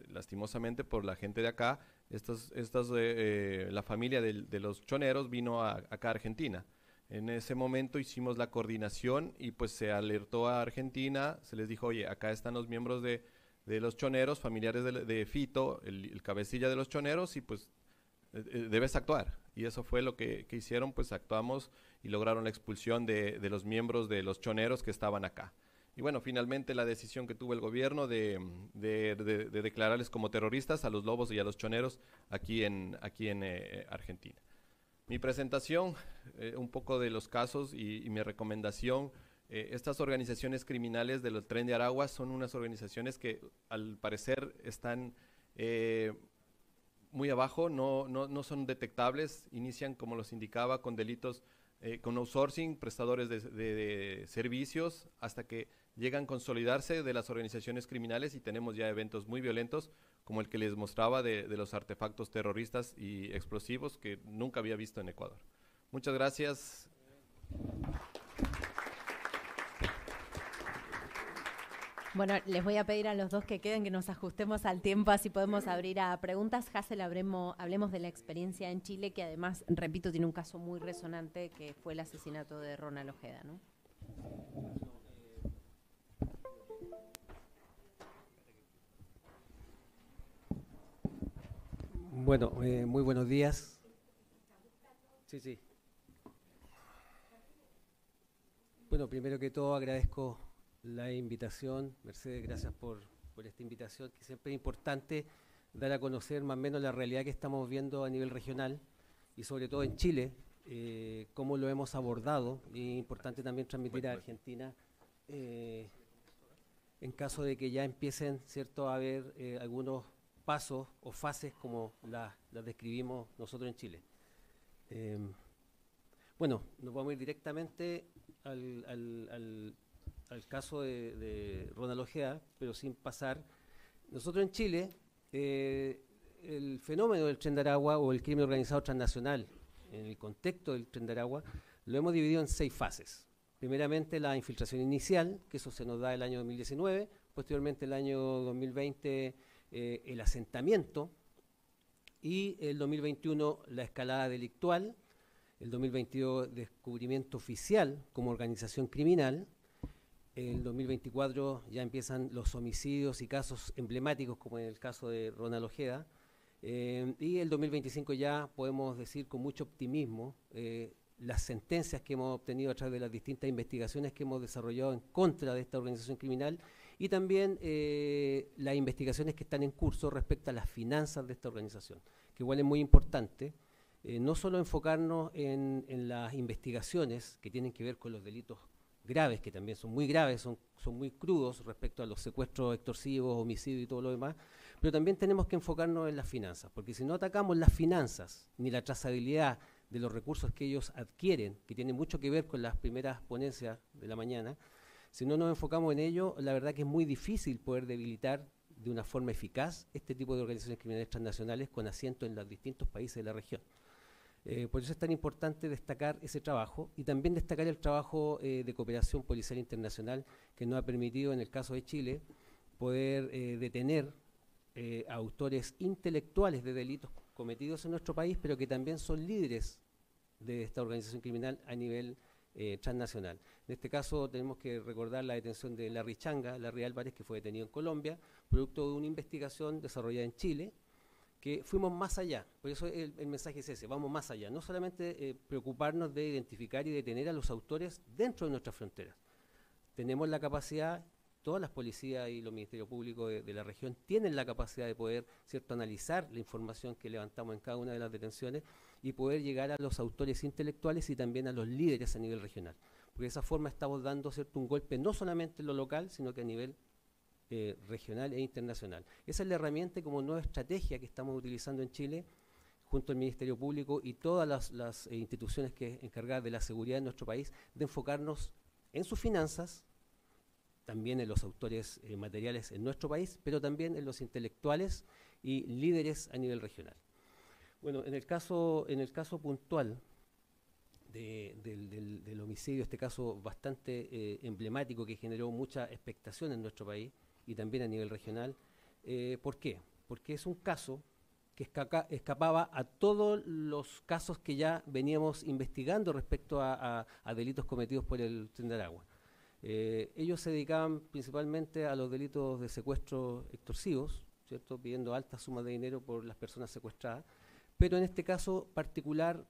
por la gente de acá, la familia de los choneros vino acá a Argentina. En ese momento hicimos la coordinación y pues se alertó a Argentina, se les dijo, oye, acá están los miembros de los choneros, familiares de Fito, el cabecilla de los choneros, y pues debes actuar. Y eso fue lo que hicieron, pues actuamos y lograron la expulsión de los miembros de los choneros que estaban acá. Y bueno, finalmente la decisión que tuvo el gobierno de declararles como terroristas a los lobos y a los choneros aquí en Argentina. Mi presentación, un poco de los casos y mi recomendación. Estas organizaciones criminales del Tren de Aragua son unas organizaciones que al parecer están muy abajo, no son detectables, inician, como los indicaba, con delitos, con outsourcing, prestadores de servicios, hasta que llegan a consolidarse de las organizaciones criminales y tenemos ya eventos muy violentos, como el que les mostraba de los artefactos terroristas y explosivos que nunca había visto en Ecuador. Muchas gracias. Bueno, les voy a pedir a los dos que queden que nos ajustemos al tiempo, así podemos abrir a preguntas. Hassel, hablemos de la experiencia en Chile, que además, repito, tiene un caso muy resonante, que fue el asesinato de Ronald Ojeda, ¿no? Bueno, muy buenos días. Sí. Bueno, primero que todo agradezco la invitación. Mercedes, gracias por esta invitación, que siempre es importante dar a conocer más o menos la realidad que estamos viendo a nivel regional y sobre todo en Chile, cómo lo hemos abordado. Y es importante también transmitir a Argentina en caso de que ya empiecen, ¿cierto?, a haber algunos pasos o fases como las describimos nosotros en Chile. Bueno, nos vamos a ir directamente al caso de Ronald Ojeda, pero sin pasar. Nosotros en Chile, el fenómeno del Tren de Aragua o el crimen organizado transnacional, en el contexto del Tren de Aragua, lo hemos dividido en 6 fases. Primeramente la infiltración inicial, que eso se nos da el año 2019, posteriormente el año 2020 el asentamiento, y el 2021 la escalada delictual, el 2022 descubrimiento oficial como organización criminal, el 2024 ya empiezan los homicidios y casos emblemáticos como en el caso de Ronald Ojeda, y el 2025 ya podemos decir con mucho optimismo las sentencias que hemos obtenido a través de las distintas investigaciones que hemos desarrollado en contra de esta organización criminal y también las investigaciones que están en curso respecto a las finanzas de esta organización, que igual es muy importante, no solo enfocarnos en las investigaciones que tienen que ver con los delitos graves, que también son muy graves, son muy crudos respecto a los secuestros extorsivos, homicidios y todo lo demás, pero también tenemos que enfocarnos en las finanzas, porque si no atacamos las finanzas ni la trazabilidad de los recursos que ellos adquieren, que tiene mucho que ver con las primeras ponencias de la mañana, si no nos enfocamos en ello, la verdad que es muy difícil poder debilitar de una forma eficaz este tipo de organizaciones criminales transnacionales con asiento en los distintos países de la región. Por eso es tan importante destacar ese trabajo y también destacar el trabajo de cooperación policial internacional que nos ha permitido, en el caso de Chile, poder detener a autores intelectuales de delitos cometidos en nuestro país, pero que también son líderes de esta organización criminal a nivel transnacional. En este caso tenemos que recordar la detención de Larry Álvarez, que fue detenido en Colombia, producto de una investigación desarrollada en Chile, que fuimos más allá. Por eso el mensaje es ese, vamos más allá. No solamente preocuparnos de identificar y detener a los autores dentro de nuestras fronteras. Tenemos la capacidad, todas las policías y los ministerios públicos de la región tienen la capacidad de poder, ¿cierto?, analizar la información que levantamos en cada una de las detenciones y poder llegar a los autores intelectuales y también a los líderes a nivel regional. Porque de esa forma estamos dando, ¿cierto?, un golpe no solamente en lo local, sino que a nivel regional e internacional. Esa es la herramienta como nueva estrategia que estamos utilizando en Chile, junto al Ministerio Público y todas las instituciones que encargadas de la seguridad en nuestro país, de enfocarnos en sus finanzas, también en los autores materiales en nuestro país, pero también en los intelectuales y líderes a nivel regional. Bueno, en el caso puntual del homicidio, este caso bastante emblemático que generó mucha expectación en nuestro país y también a nivel regional. ¿Por qué? Porque es un caso que escapaba a todos los casos que ya veníamos investigando respecto a delitos cometidos por el Tren de Aragua. Ellos se dedicaban principalmente a los delitos de secuestros extorsivos, ¿cierto?, pidiendo altas sumas de dinero por las personas secuestradas, pero en este caso particular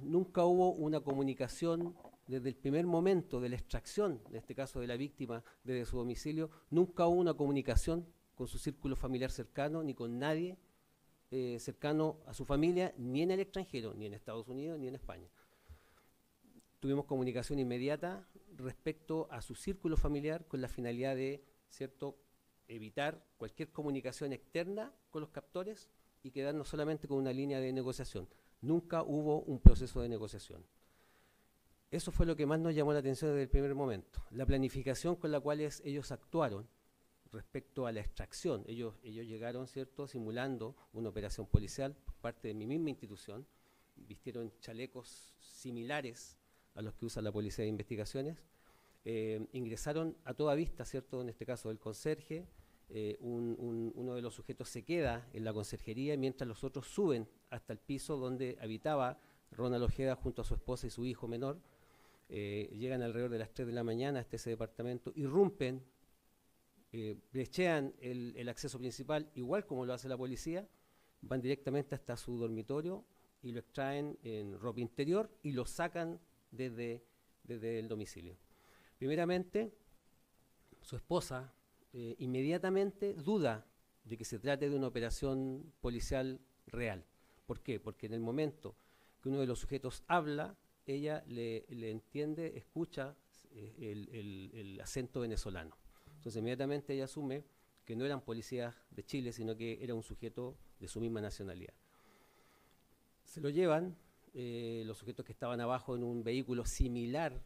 nunca hubo una comunicación desde el primer momento de la extracción, en este caso de la víctima desde su domicilio, nunca hubo una comunicación con su círculo familiar cercano, ni con nadie cercano a su familia, ni en el extranjero, ni en Estados Unidos, ni en España. Tuvimos comunicación inmediata respecto a su círculo familiar con la finalidad de, ¿cierto?, evitar cualquier comunicación externa con los captores y quedarnos solamente con una línea de negociación. Nunca hubo un proceso de negociación. Eso fue lo que más nos llamó la atención desde el primer momento. La planificación con la cual ellos actuaron respecto a la extracción. Ellos llegaron, ¿cierto?, simulando una operación policial por parte de mi misma institución. Vistieron chalecos similares a los que usa la Policía de Investigaciones. Ingresaron a toda vista, ¿cierto?, en este caso del conserje. Uno de los sujetos se queda en la conserjería mientras los otros suben hasta el piso donde habitaba Ronald Ojeda junto a su esposa y su hijo menor. Llegan alrededor de las 3 de la mañana hasta ese departamento, irrumpen, brechean el acceso principal, igual como lo hace la policía, van directamente hasta su dormitorio y lo extraen en ropa interior y lo sacan desde el domicilio. Primeramente, su esposa inmediatamente duda de que se trate de una operación policial real. ¿Por qué? Porque en el momento que uno de los sujetos habla, ella le entiende, escucha el acento venezolano. Entonces inmediatamente ella asume que no eran policías de Chile, sino que era un sujeto de su misma nacionalidad. Se lo llevan los sujetos que estaban abajo en un vehículo similar.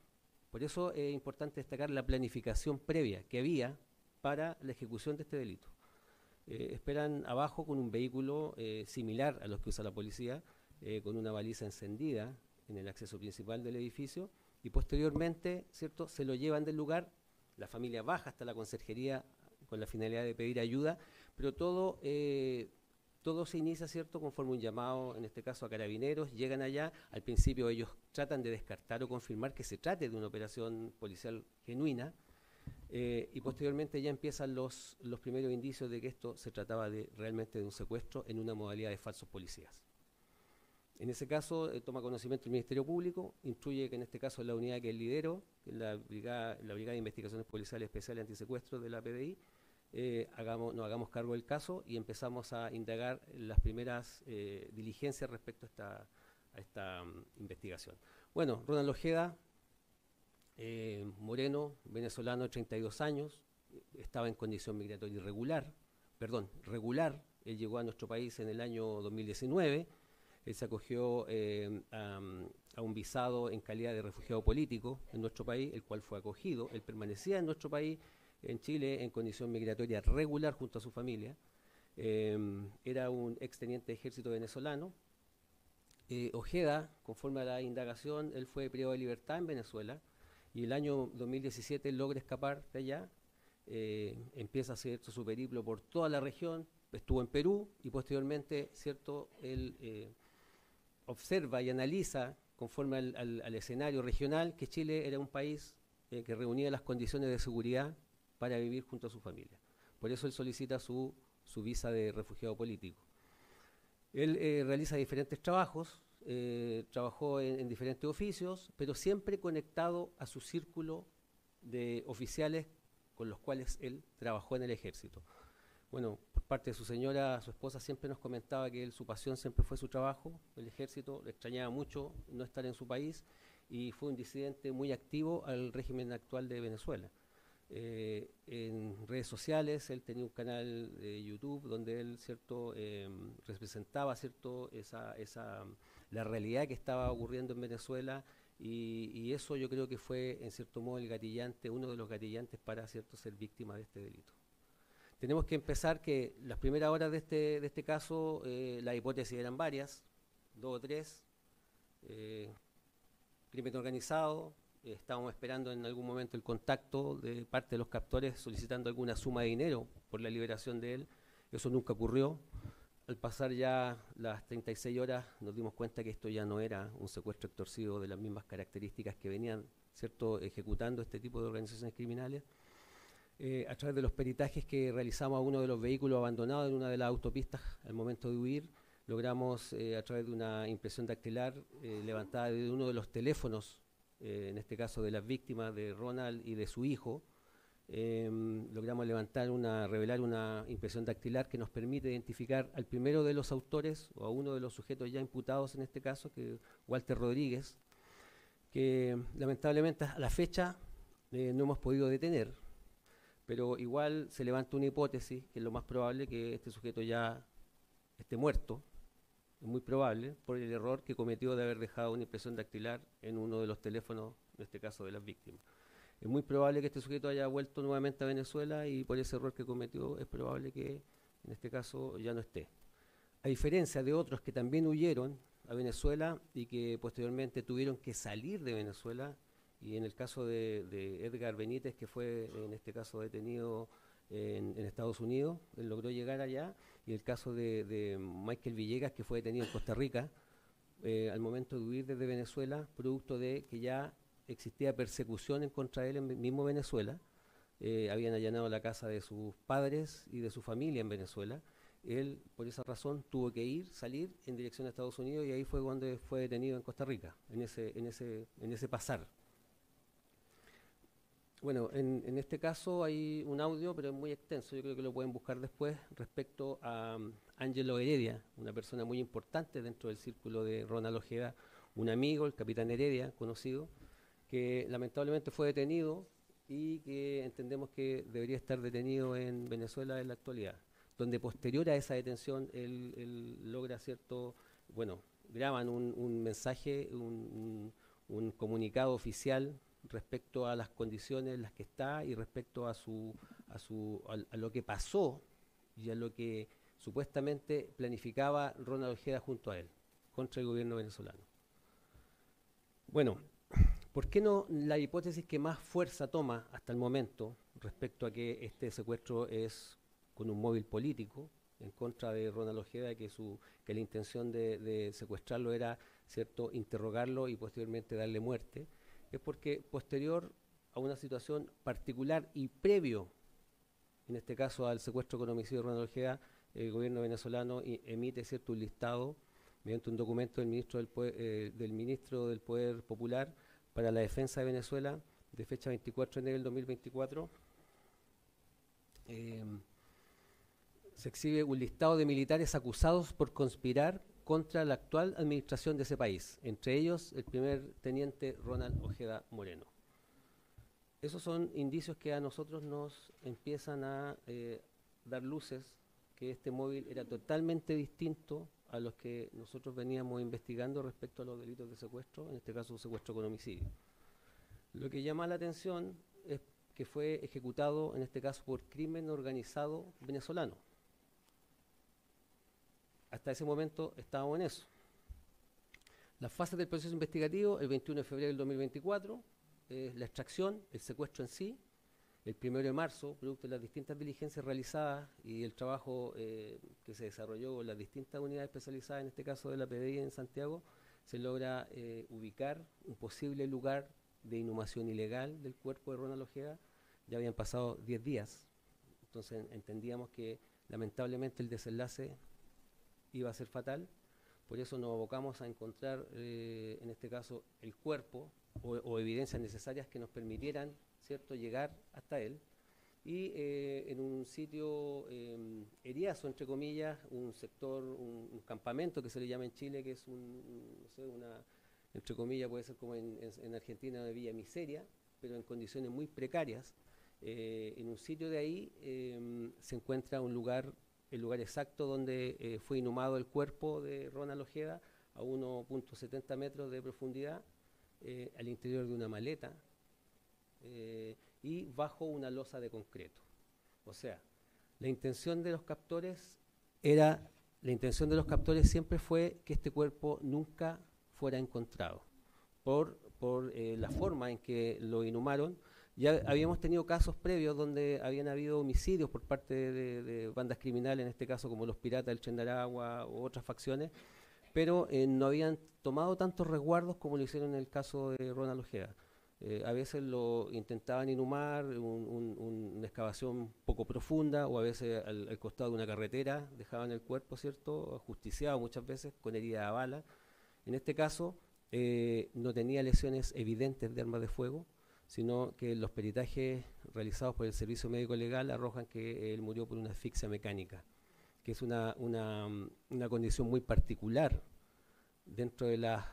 Por eso es importante destacar la planificación previa que había para la ejecución de este delito. Esperan abajo con un vehículo similar a los que usa la policía, con una baliza encendida en el acceso principal del edificio, y posteriormente, ¿cierto?, se lo llevan del lugar. La familia baja hasta la conserjería con la finalidad de pedir ayuda, pero todo se inicia, ¿cierto?, conforme un llamado, en este caso a carabineros. Llegan allá, al principio ellos tratan de descartar o confirmar que se trate de una operación policial genuina, y posteriormente ya empiezan los primeros indicios de que esto se trataba realmente de un secuestro en una modalidad de falsos policías. En ese caso toma conocimiento el Ministerio Público, instruye que en este caso la unidad que él lidero, que es la Brigada de Investigaciones Policiales Especiales Antisecuestros de la PDI, nos hagamos cargo del caso y empezamos a indagar las primeras diligencias respecto a esta investigación. Bueno, Ronald Ojeda, moreno, venezolano, 32 años, estaba en condición migratoria regular. Él llegó a nuestro país en el año 2019. Él se acogió a un visado en calidad de refugiado político en nuestro país, el cual fue acogido. Él permanecía en nuestro país, en Chile, en condición migratoria regular junto a su familia. Era un exteniente de ejército venezolano. Ojeda, conforme a la indagación, él fue privado de libertad en Venezuela y el año 2017 logra escapar de allá, empieza a hacer su periplo por toda la región, estuvo en Perú y posteriormente, ¿cierto?, él observa y analiza, conforme al escenario regional, que Chile era un país que reunía las condiciones de seguridad para vivir junto a su familia. Por eso él solicita su visa de refugiado político. Él realiza diferentes trabajos, trabajó en diferentes oficios, pero siempre conectado a su círculo de oficiales con los cuales él trabajó en el ejército. Bueno, por parte de su señora, su esposa, siempre nos comentaba que su pasión siempre fue su trabajo, el ejército. Le extrañaba mucho no estar en su país y fue un disidente muy activo al régimen actual de Venezuela. En redes sociales, él tenía un canal de YouTube donde él, ¿cierto?, representaba, ¿cierto?, la realidad que estaba ocurriendo en Venezuela, y eso yo creo que fue, en cierto modo, uno de los gatillantes para, ¿cierto?, ser víctima de este delito. Tenemos que empezar que las primeras horas de este caso, las hipótesis eran varias, 2 o 3. crimen organizado. Estábamos esperando en algún momento el contacto de parte de los captores solicitando alguna suma de dinero por la liberación de él. Eso nunca ocurrió. Al pasar ya las 36 horas nos dimos cuenta que esto ya no era un secuestro extorsivo de las mismas características que venían, ¿cierto?, ejecutando este tipo de organizaciones criminales. A través de los peritajes que realizamos a uno de los vehículos abandonados en una de las autopistas al momento de huir, logramos a través de una impresión dactilar levantada de uno de los teléfonos, en este caso de las víctimas de Ronald y de su hijo, logramos revelar una impresión dactilar que nos permite identificar al primero de los autores o a uno de los sujetos ya imputados en este caso, que es Walter Rodríguez, que lamentablemente a la fecha no hemos podido detener, pero igual se levanta una hipótesis que es lo más probable que este sujeto ya esté muerto. Es muy probable por el error que cometió de haber dejado una impresión dactilar en uno de los teléfonos, en este caso de las víctimas. Es muy probable que este sujeto haya vuelto nuevamente a Venezuela y por ese error que cometió es probable que en este caso ya no esté. A diferencia de otros que también huyeron a Venezuela y que posteriormente tuvieron que salir de Venezuela, y en el caso de Edgar Benítez, que fue en este caso detenido en Estados Unidos, él logró llegar allá, y el caso de Michael Villegas, que fue detenido en Costa Rica, al momento de huir desde Venezuela, producto de que ya existía persecución en contra de él en mismo Venezuela. Habían allanado la casa de sus padres y de su familia en Venezuela. Él, por esa razón, tuvo que salir en dirección a Estados Unidos, y ahí fue cuando fue detenido en Costa Rica, en ese pasar. Bueno, en este caso hay un audio, pero es muy extenso, yo creo que lo pueden buscar después, respecto a Ángelo Heredia, una persona muy importante dentro del círculo de Ronald Ojeda, un amigo, el capitán Heredia, conocido, que lamentablemente fue detenido y que entendemos que debería estar detenido en Venezuela en la actualidad, donde posterior a esa detención él logra graban un mensaje, un comunicado oficial respecto a las condiciones en las que está y respecto a lo que pasó y a lo que supuestamente planificaba Ronald Ojeda junto a él contra el gobierno venezolano. Bueno, ¿por qué no la hipótesis que más fuerza toma hasta el momento respecto a que este secuestro es con un móvil político en contra de Ronald Ojeda, que la intención de secuestrarlo era, ¿cierto?, interrogarlo y posteriormente darle muerte? Es porque posterior a una situación particular y previo, en este caso al secuestro con homicidio de Ronald Ojeda, el gobierno venezolano emite, ¿cierto?, un listado mediante un documento del ministro del Poder Popular para la Defensa de Venezuela, de fecha 24 de enero del 2024. Se exhibe un listado de militares acusados por conspirar contra la actual administración de ese país, entre ellos el primer teniente Ronald Ojeda Moreno. Esos son indicios que a nosotros nos empiezan a dar luces que este móvil era totalmente distinto a los que nosotros veníamos investigando respecto a los delitos de secuestro, en este caso un secuestro con homicidio. Lo que llama la atención es que fue ejecutado en este caso por crimen organizado venezolano. Hasta ese momento estábamos en eso. Las fases del proceso investigativo: el 21 de febrero del 2024, la extracción, el secuestro en sí; el 1 de marzo, producto de las distintas diligencias realizadas y el trabajo que se desarrolló en las distintas unidades especializadas, en este caso de la PDI en Santiago, se logra ubicar un posible lugar de inhumación ilegal del cuerpo de Ronald Ojeda. Ya habían pasado 10 días, entonces entendíamos que lamentablemente el desenlace iba a ser fatal. Por eso nos abocamos a encontrar, en este caso, el cuerpo o evidencias necesarias que nos permitieran, ¿cierto?, llegar hasta él. Y en un sitio eriazo, entre comillas, un sector, un campamento que se le llama en Chile, que es entre comillas, puede ser como en Argentina, de Villa Miseria, pero en condiciones muy precarias. En un sitio de ahí se encuentra el lugar exacto donde fue inhumado el cuerpo de Ronald Ojeda, a 1.70 metros de profundidad, al interior de una maleta y bajo una losa de concreto. O sea, la intención de los captores siempre fue que este cuerpo nunca fuera encontrado. por la forma en que lo inhumaron. Ya habíamos tenido casos previos donde habían habido homicidios por parte de bandas criminales, en este caso como los piratas del Tren de Aragua u otras facciones, pero no habían tomado tantos resguardos como lo hicieron en el caso de Ronald Ojeda. A veces lo intentaban inhumar, una excavación poco profunda, o a veces al costado de una carretera dejaban el cuerpo, ¿cierto?, ajusticiado muchas veces con herida de bala. En este caso no tenía lesiones evidentes de armas de fuego, sino que los peritajes realizados por el Servicio Médico Legal arrojan que él murió por una asfixia mecánica, que es una condición muy particular dentro de las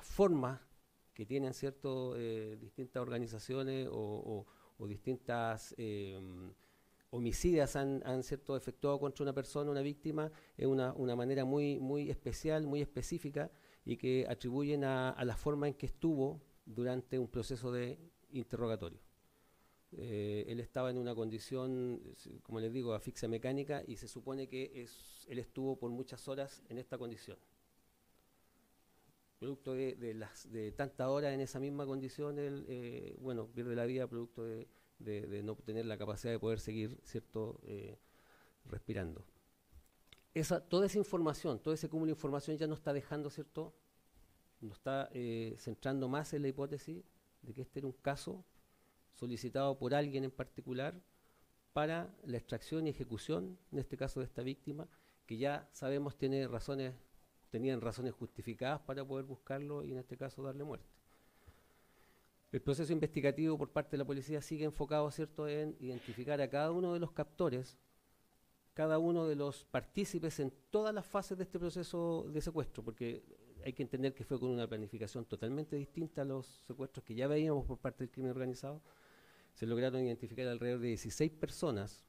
formas que tienen distintas organizaciones o distintas homicidas han cierto efectuado contra una persona, una víctima, es una manera muy especial, muy específica, y que atribuyen a la forma en que estuvo durante un proceso de interrogatorio. Él estaba en una condición, como les digo, asfixia mecánica, y se supone que él estuvo por muchas horas en esta condición. Producto de tantas horas en esa misma condición, él pierde la vida producto de no tener la capacidad de poder seguir respirando. Toda esa información, todo ese cúmulo de información ya nos está dejando, nos está centrando más en la hipótesis de que este era un caso solicitado por alguien en particular para la extracción y ejecución, en este caso de esta víctima, que ya sabemos tenían razones justificadas para poder buscarlo y en este caso darle muerte. El proceso investigativo por parte de la policía sigue enfocado, en identificar a cada uno de los captores, cada uno de los partícipes en todas las fases de este proceso de secuestro, porque hay que entender que fue con una planificación totalmente distinta a los secuestros que ya veíamos por parte del crimen organizado. Se lograron identificar alrededor de 16 personas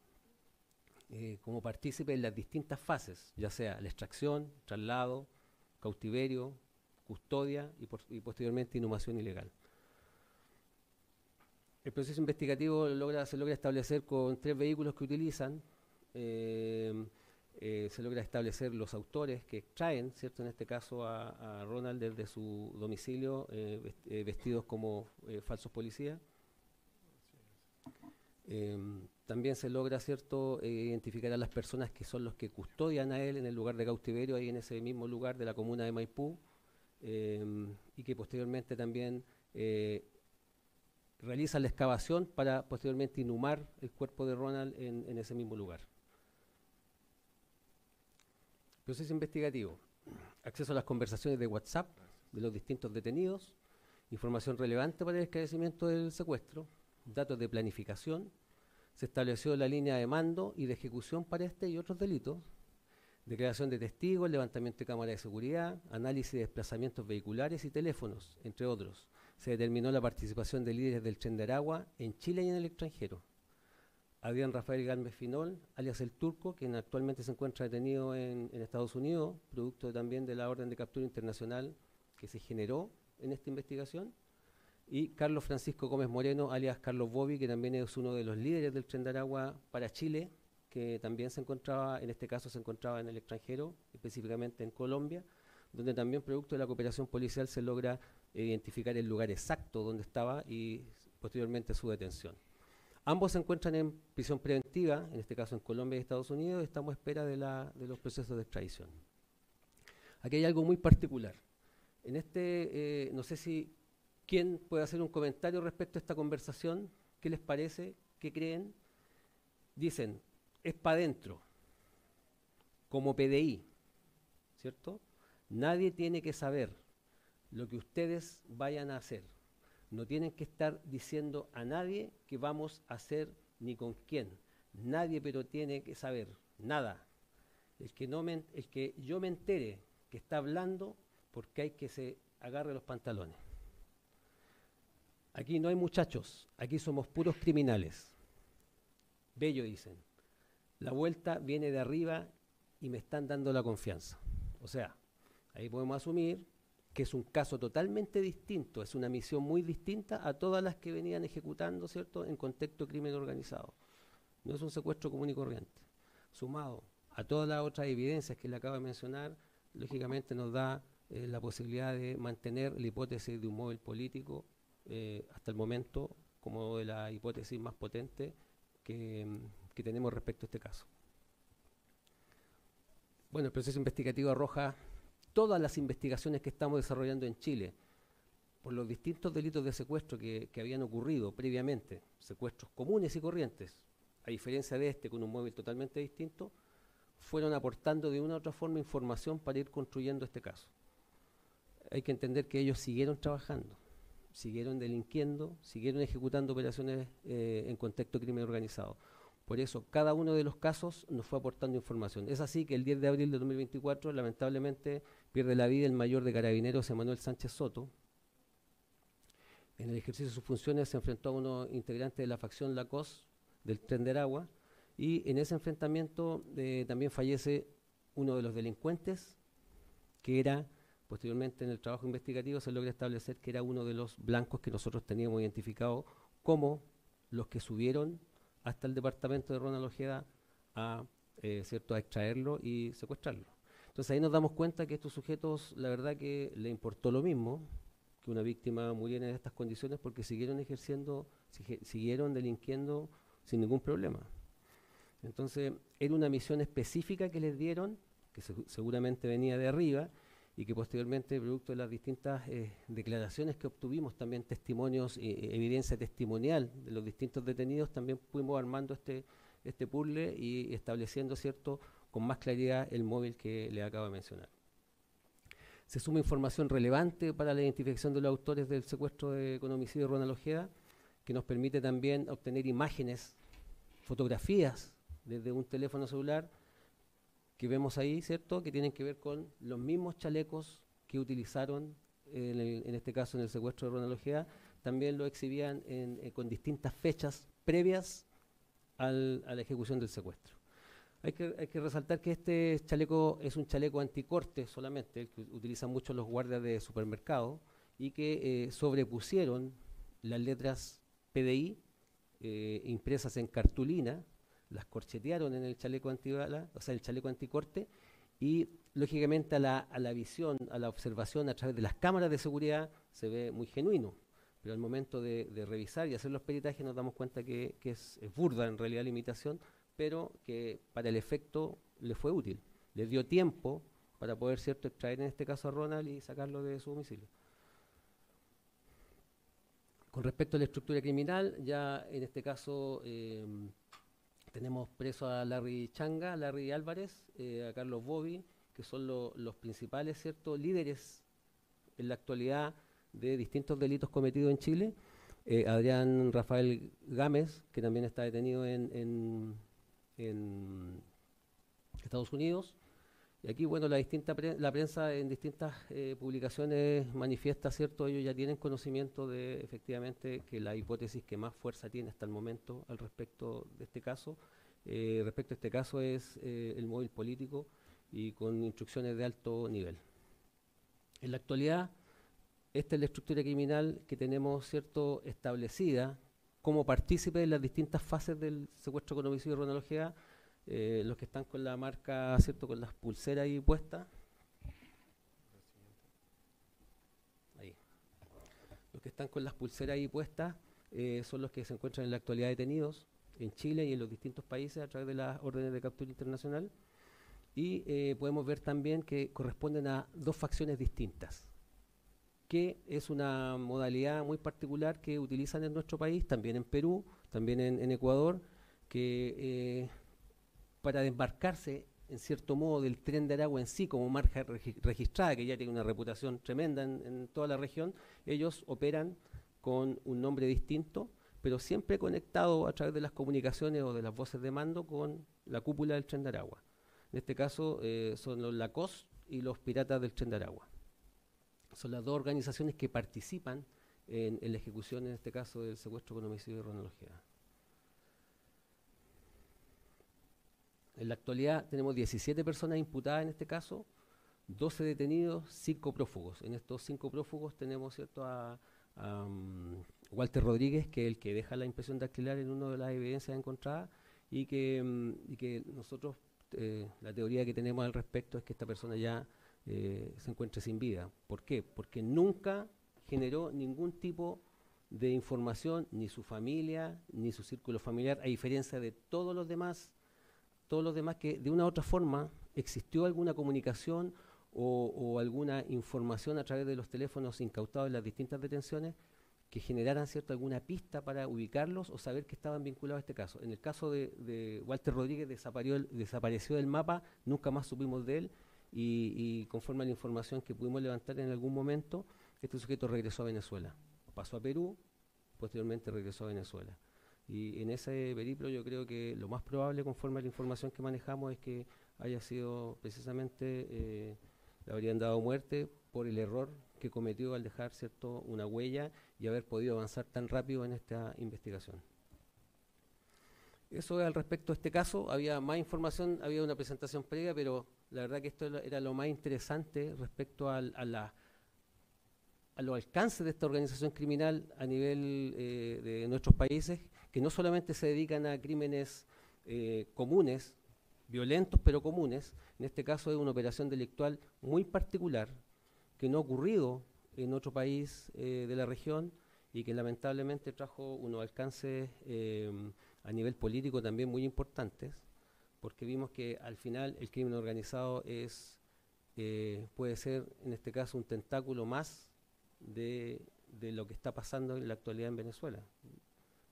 como partícipes en las distintas fases, ya sea la extracción, traslado, cautiverio, custodia y posteriormente inhumación ilegal. El proceso investigativo se logra establecer con 3 vehículos que utilizan. Se logra establecer los autores que extraen, en este caso a Ronald desde su domicilio, vestidos como falsos policías. También se logra, identificar a las personas que son los que custodian a él en el lugar de cautiverio, ahí en ese mismo lugar de la comuna de Maipú, y que posteriormente también realizan la excavación para posteriormente inhumar el cuerpo de Ronald en ese mismo lugar. Proceso investigativo: acceso a las conversaciones de WhatsApp de los distintos detenidos, información relevante para el esclarecimiento del secuestro, datos de planificación. Se estableció la línea de mando y de ejecución para este y otros delitos, declaración de testigos, levantamiento de cámaras de seguridad, análisis de desplazamientos vehiculares y teléfonos, entre otros. Se determinó la participación de líderes del Tren de Aragua en Chile y en el extranjero. Adrián Rafael Galvez Finol, alias El Turco, quien actualmente se encuentra detenido en Estados Unidos, producto también de la orden de captura internacional que se generó en esta investigación. Y Carlos Francisco Gómez Moreno, alias Carlos Bobby, que también es uno de los líderes del Tren de Aragua para Chile, que también se encontraba en el extranjero, específicamente en Colombia, donde también producto de la cooperación policial se logra identificar el lugar exacto donde estaba y posteriormente su detención. Ambos se encuentran en prisión preventiva, en este caso en Colombia y Estados Unidos, y estamos a espera de los procesos de extradición. Aquí hay algo muy particular. No sé si ¿quién puede hacer un comentario respecto a esta conversación? ¿Qué les parece? ¿Qué creen? Dicen, es para adentro, como PDI, ¿cierto? Nadie tiene que saber lo que ustedes vayan a hacer. No tienen que estar diciendo a nadie qué vamos a hacer ni con quién. Nadie pero tiene que saber, nada. El que yo me entere que está hablando, porque hay que se agarre los pantalones. Aquí no hay muchachos, aquí somos puros criminales. Bello, dicen. La vuelta viene de arriba y me están dando la confianza. O sea, ahí podemos asumir que es un caso totalmente distinto, es una misión muy distinta a todas las que venían ejecutando, ¿cierto?, en contexto de crimen organizado. No es un secuestro común y corriente. Sumado a todas las otras evidencias que le acabo de mencionar, lógicamente nos da la posibilidad de mantener la hipótesis de un móvil político hasta el momento como de la hipótesis más potente que tenemos respecto a este caso. Bueno, el proceso investigativo arroja todas las investigaciones que estamos desarrollando en Chile por los distintos delitos de secuestro que habían ocurrido previamente, secuestros comunes y corrientes, a diferencia de este con un móvil totalmente distinto, fueron aportando de una u otra forma información para ir construyendo este caso. Hay que entender que ellos siguieron trabajando, siguieron delinquiendo, siguieron ejecutando operaciones en contexto de crimen organizado. Por eso, cada uno de los casos nos fue aportando información. Es así que el 10 de abril de 2024, lamentablemente, pierde la vida el mayor de Carabineros, Emanuel Sánchez Soto. En el ejercicio de sus funciones se enfrentó a unos integrantes de la facción La COS del Tren de Aragua, y en ese enfrentamiento también fallece uno de los delincuentes, que era, posteriormente en el trabajo investigativo se logra establecer que era uno de los blancos que nosotros teníamos identificado como los que subieron hasta el departamento de Ronald Ojeda a extraerlo y secuestrarlo. Entonces ahí nos damos cuenta que estos sujetos, la verdad que le importó lo mismo que una víctima muriera en estas condiciones, porque siguieron ejerciendo, siguieron delinquiendo sin ningún problema. Entonces era una misión específica que les dieron, que seguramente venía de arriba, y que posteriormente, producto de las distintas declaraciones que obtuvimos, también testimonios, evidencia testimonial de los distintos detenidos, también fuimos armando este puzzle y estableciendo, ¿cierto?, con más claridad el móvil que le acabo de mencionar. Se suma información relevante para la identificación de los autores del secuestro con homicidio de Ronald Ojeda, que nos permite también obtener imágenes, fotografías desde un teléfono celular que vemos ahí, ¿cierto?, que tienen que ver con los mismos chalecos que utilizaron en este caso en el secuestro de Ronald Ojeda. También lo exhibían con distintas fechas previas a la ejecución del secuestro. Hay que resaltar que este chaleco es un chaleco anticorte solamente, el que utilizan mucho los guardias de supermercado, y que sobrepusieron las letras PDI impresas en cartulina, las corchetearon en el chaleco antibala, o sea, el chaleco anticorte, y lógicamente a la visión, a la observación a través de las cámaras de seguridad se ve muy genuino, pero al momento de revisar y hacer los peritajes nos damos cuenta que es burda en realidad la imitación, pero que para el efecto le fue útil, le dio tiempo para poder, ¿cierto?, extraer en este caso a Ronald y sacarlo de su domicilio. Con respecto a la estructura criminal, ya en este caso tenemos preso a Larry Changa, a Larry Álvarez, a Carlos Bobby, que son los principales, ¿cierto?, líderes en la actualidad de distintos delitos cometidos en Chile. Adrián Rafael Gámez, que también está detenido en Estados Unidos. Y aquí, bueno, la prensa en distintas publicaciones manifiesta, ¿cierto? Ellos ya tienen conocimiento de, efectivamente, que la hipótesis que más fuerza tiene hasta el momento al respecto de este caso, es el móvil político y con instrucciones de alto nivel. En la actualidad, esta es la estructura criminal que tenemos, ¿cierto?, establecida como partícipe en las distintas fases del secuestro con homicidio de Ronald Ojeda. Los que están con la marca, ¿cierto?, con las pulseras ahí puestas. Ahí. Los que están con las pulseras ahí puestas son los que se encuentran en la actualidad detenidos en Chile y en los distintos países a través de las órdenes de captura internacional. Y podemos ver también que corresponden a dos facciones distintas, que es una modalidad muy particular que utilizan en nuestro país, también en Perú, también en Ecuador, que para desmarcarse, en cierto modo, del Tren de Aragua en sí, como marca registrada, que ya tiene una reputación tremenda en toda la región, ellos operan con un nombre distinto, pero siempre conectado a través de las comunicaciones o de las voces de mando con la cúpula del Tren de Aragua. En este caso son los LACOS y los Piratas del Tren de Aragua. Son las dos organizaciones que participan en la ejecución, en este caso, del secuestro con homicidio de Ronald Ojeda. En la actualidad tenemos 17 personas imputadas en este caso, 12 detenidos, 5 prófugos. En estos 5 prófugos tenemos, ¿cierto?, a Walter Rodríguez, que es el que deja la impresión dactilar en una de las evidencias encontradas, y que nosotros, la teoría que tenemos al respecto es que esta persona ya se encuentre sin vida. ¿Por qué? Porque nunca generó ningún tipo de información, ni su familia, ni su círculo familiar, a diferencia de todos los demás que de una u otra forma existió alguna comunicación o alguna información a través de los teléfonos incautados en las distintas detenciones que generaran alguna pista para ubicarlos o saber que estaban vinculados a este caso. En el caso de Walter Rodríguez desapareció del mapa, nunca más supimos de él y conforme a la información que pudimos levantar en algún momento, este sujeto regresó a Venezuela. Pasó a Perú, posteriormente regresó a Venezuela. Y en ese periplo yo creo que lo más probable, conforme a la información que manejamos, es que haya sido precisamente, le habrían dado muerte por el error que cometió al dejar una huella y haber podido avanzar tan rápido en esta investigación. Eso es al respecto de este caso. Había más información, había una presentación previa, pero la verdad que esto era lo más interesante respecto a los alcances de esta organización criminal a nivel de nuestros países, que no solamente se dedican a crímenes comunes, violentos pero comunes. En este caso es una operación delictual muy particular, que no ha ocurrido en otro país de la región y que lamentablemente trajo unos alcances a nivel político también muy importantes, porque vimos que al final el crimen organizado puede ser en este caso un tentáculo más de lo que está pasando en la actualidad en Venezuela.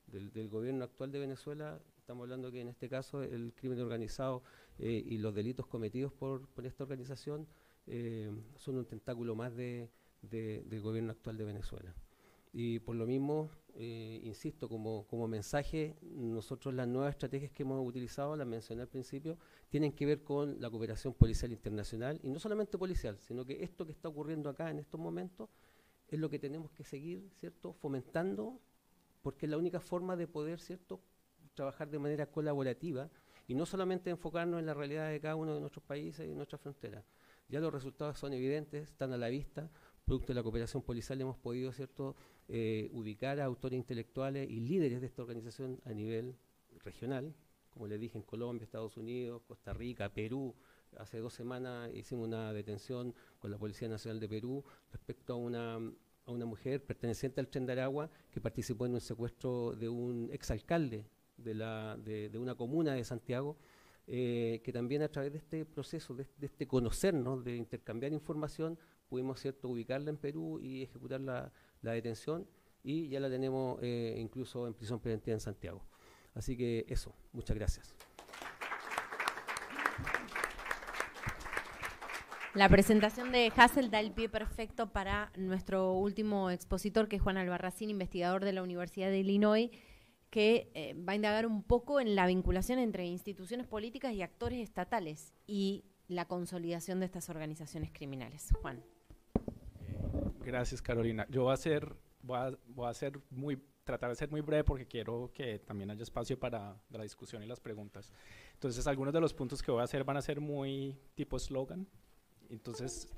Del gobierno actual de Venezuela, estamos hablando que en este caso el crimen organizado y los delitos cometidos por esta organización son un tentáculo más del gobierno actual de Venezuela. Y por lo mismo, insisto, como mensaje, nosotros las nuevas estrategias que hemos utilizado, las mencioné al principio, tienen que ver con la cooperación policial internacional, y no solamente policial, sino que esto que está ocurriendo acá en estos momentos es lo que tenemos que seguir, ¿cierto?, fomentando, porque es la única forma de poder, ¿cierto?, trabajar de manera colaborativa y no solamente enfocarnos en la realidad de cada uno de nuestros países y nuestras fronteras. Ya los resultados son evidentes, están a la vista. Producto de la cooperación policial hemos podido, ¿cierto?, ubicar a autores intelectuales y líderes de esta organización a nivel regional, como les dije, en Colombia, Estados Unidos, Costa Rica, Perú. Hace 2 semanas hicimos una detención con la Policía Nacional de Perú respecto a una mujer perteneciente al Tren de Aragua que participó en un secuestro de un exalcalde de una comuna de Santiago, que también a través de este proceso, de este conocernos, de intercambiar información, pudimos, ¿cierto?, ubicarla en Perú y ejecutar la detención, y ya la tenemos incluso en prisión preventiva en Santiago. Así que eso, muchas gracias. La presentación de Hassel da el pie perfecto para nuestro último expositor, que es Juan Albarracín, investigador de la Universidad de Illinois, que va a indagar un poco en la vinculación entre instituciones políticas y actores estatales y la consolidación de estas organizaciones criminales. Juan. Gracias, Carolina. Yo voy a tratar de ser muy breve porque quiero que también haya espacio para la discusión y las preguntas. Entonces, algunos de los puntos que voy a hacer van a ser muy tipo eslogan. Entonces,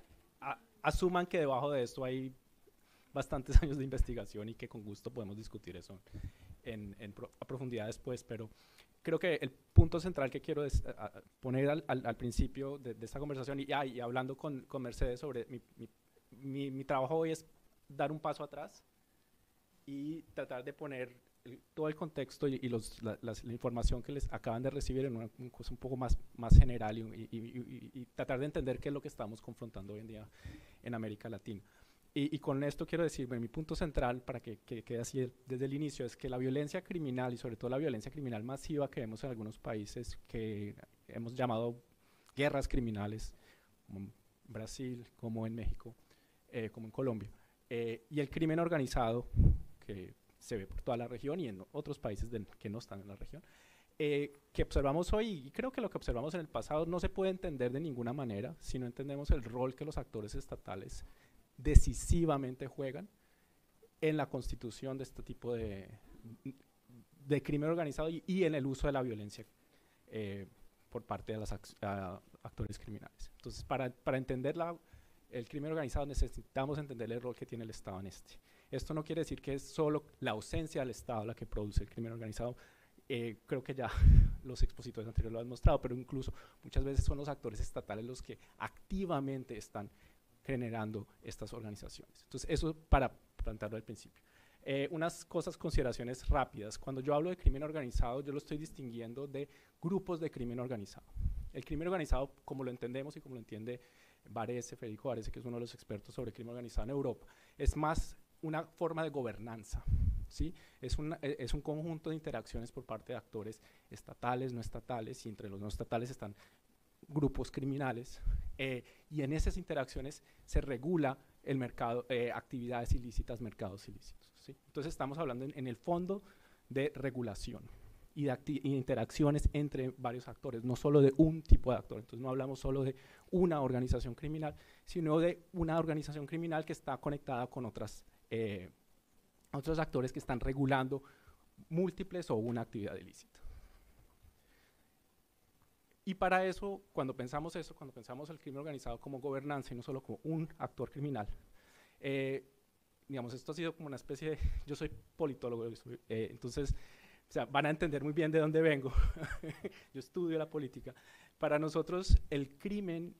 asuman que debajo de esto hay bastantes años de investigación y que con gusto podemos discutir eso a profundidad después, pero creo que el punto central que quiero poner al principio de esta conversación, y hablando con Mercedes sobre mi trabajo hoy, es dar un paso atrás y tratar de poner todo el contexto y la información que les acaban de recibir en una cosa un poco más general y tratar de entender qué es lo que estamos confrontando hoy en día en América Latina. Y con esto quiero decir, mi punto central, para que quede así desde el inicio, es que la violencia criminal, y sobre todo la violencia criminal masiva que vemos en algunos países que hemos llamado guerras criminales, como en Brasil, como en México, como en Colombia, y el crimen organizado, que se ve por toda la región y en otros países que no están en la región, que observamos hoy, y creo que lo que observamos en el pasado no se puede entender de ninguna manera si no entendemos el rol que los actores estatales decisivamente juegan en la constitución de este tipo de crimen organizado y en el uso de la violencia por parte de los actores criminales. Entonces, para entender el crimen organizado necesitamos entender el rol que tiene el Estado en este. Esto no quiere decir que es solo la ausencia del Estado la que produce el crimen organizado. creo que ya los expositores anteriores lo han mostrado, pero incluso muchas veces son los actores estatales los que activamente están generando estas organizaciones. Entonces, eso para plantearlo al principio. Unas consideraciones rápidas. Cuando yo hablo de crimen organizado, yo lo estoy distinguiendo de grupos de crimen organizado. El crimen organizado, como lo entendemos y como lo entiende Federico Varese, que es uno de los expertos sobre crimen organizado en Europa, es más una forma de gobernanza, ¿sí? Es un conjunto de interacciones por parte de actores estatales, no estatales, y entre los no estatales están grupos criminales, y en esas interacciones se regula el mercado, actividades ilícitas, mercados ilícitos, ¿sí? Entonces estamos hablando en el fondo de regulación y de interacciones entre varios actores, no solo de un tipo de actor. Entonces no hablamos solo de una organización criminal, sino de una organización criminal que está conectada con otros actores que están regulando múltiples o una actividad ilícita. Y para eso, cuando pensamos el crimen organizado como gobernanza y no solo como un actor criminal, digamos, esto ha sido como una especie de, yo soy politólogo, entonces, o sea, van a entender muy bien de dónde vengo. Yo estudio la política. Para nosotros, el crimen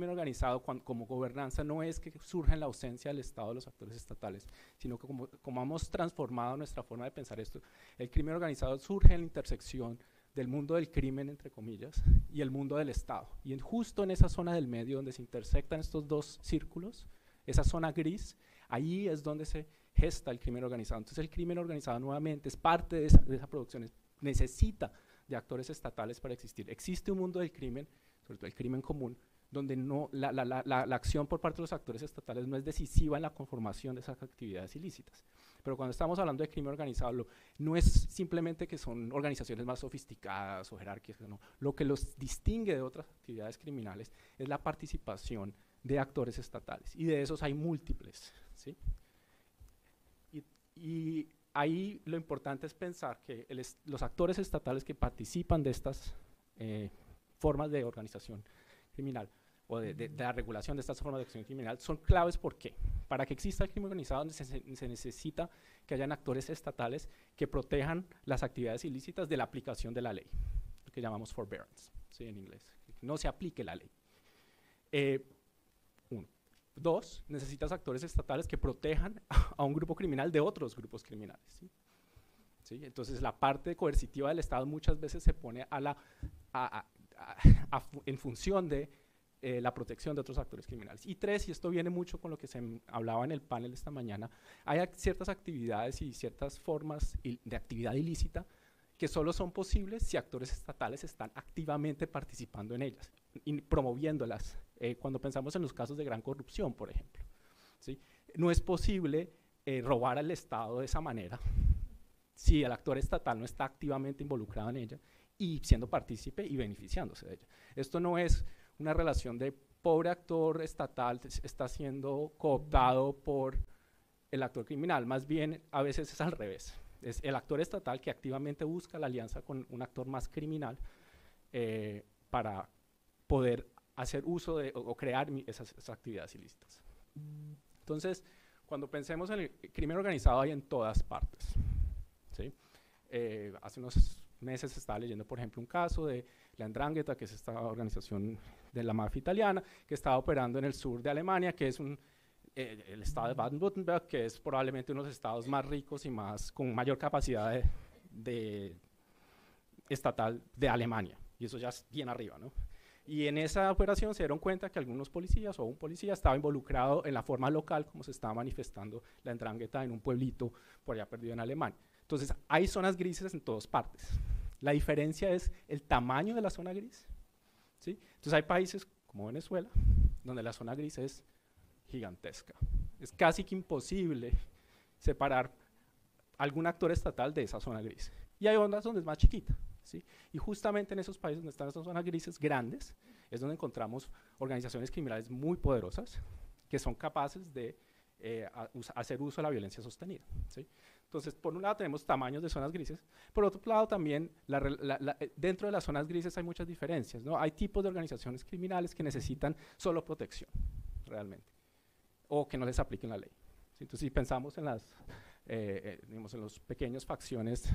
organizado como gobernanza no es que surja en la ausencia del Estado de los actores estatales, sino que como hemos transformado nuestra forma de pensar esto, el crimen organizado surge en la intersección del mundo del crimen, entre comillas, y el mundo del Estado. Y justo en esa zona del medio donde se intersectan estos dos círculos, esa zona gris, ahí es donde se gesta el crimen organizado. Entonces el crimen organizado nuevamente es parte de esa producción, necesita de actores estatales para existir. Existe un mundo del crimen, sobre todo el crimen común, donde la acción por parte de los actores estatales no es decisiva en la conformación de esas actividades ilícitas. Pero cuando estamos hablando de crimen organizado, no es simplemente que son organizaciones más sofisticadas o jerárquicas, no. Lo que los distingue de otras actividades criminales es la participación de actores estatales, y de esos hay múltiples, ¿sí? Y ahí lo importante es pensar que los actores estatales que participan de estas formas de organización criminal o de la regulación de estas formas de acción criminal son claves. ¿Por qué? Para que exista el crimen organizado se necesita que hayan actores estatales que protejan las actividades ilícitas de la aplicación de la ley, lo que llamamos forbearance, ¿sí? En inglés, que no se aplique la ley. Uno. Dos, necesitas actores estatales que protejan a un grupo criminal de otros grupos criminales, ¿sí? ¿Sí? Entonces la parte coercitiva del Estado muchas veces se pone en función de la protección de otros actores criminales. Y tres, y esto viene mucho con lo que se hablaba en el panel esta mañana, hay ciertas actividades y ciertas formas de actividad ilícita que solo son posibles si actores estatales están activamente participando en ellas y promoviéndolas. Cuando pensamos en los casos de gran corrupción, por ejemplo, ¿sí? No es posible robar al Estado de esa manera si el actor estatal no está activamente involucrado en ella y siendo partícipe y beneficiándose de ella. Esto no es una relación de pobre actor estatal está siendo cooptado por el actor criminal, más bien a veces es al revés. Es el actor estatal que activamente busca la alianza con un actor más criminal para poder hacer uso de o crear esas actividades ilícitas. Entonces, cuando pensemos en el crimen organizado hay en todas partes, ¿sí? Hace unos meses estaba leyendo, por ejemplo, un caso de la 'Ndrangheta, que es esta organización de la mafia italiana, que estaba operando en el sur de Alemania, que es el estado de Baden-Württemberg, que es probablemente uno de los estados más ricos y con mayor capacidad estatal de Alemania, y eso ya es bien arriba, ¿no? Y en esa operación se dieron cuenta que algunos policías o un policía estaba involucrado en la forma local, como se estaba manifestando la 'Ndrangheta en un pueblito por allá perdido en Alemania. Entonces, hay zonas grises en todas partes. La diferencia es el tamaño de la zona gris, ¿sí? Entonces, hay países como Venezuela, donde la zona gris es gigantesca. Es casi que imposible separar algún actor estatal de esa zona gris. Y hay ondas donde es más chiquita, ¿sí? Y justamente en esos países donde están esas zonas grises grandes es donde encontramos organizaciones criminales muy poderosas que son capaces de hacer uso de la violencia sostenida, ¿sí? Entonces, por un lado tenemos tamaños de zonas grises, por otro lado también dentro de las zonas grises hay muchas diferencias, ¿no? Hay tipos de organizaciones criminales que necesitan solo protección, realmente, o que no les apliquen la ley, ¿sí? Entonces, si pensamos en digamos, en los pequeños facciones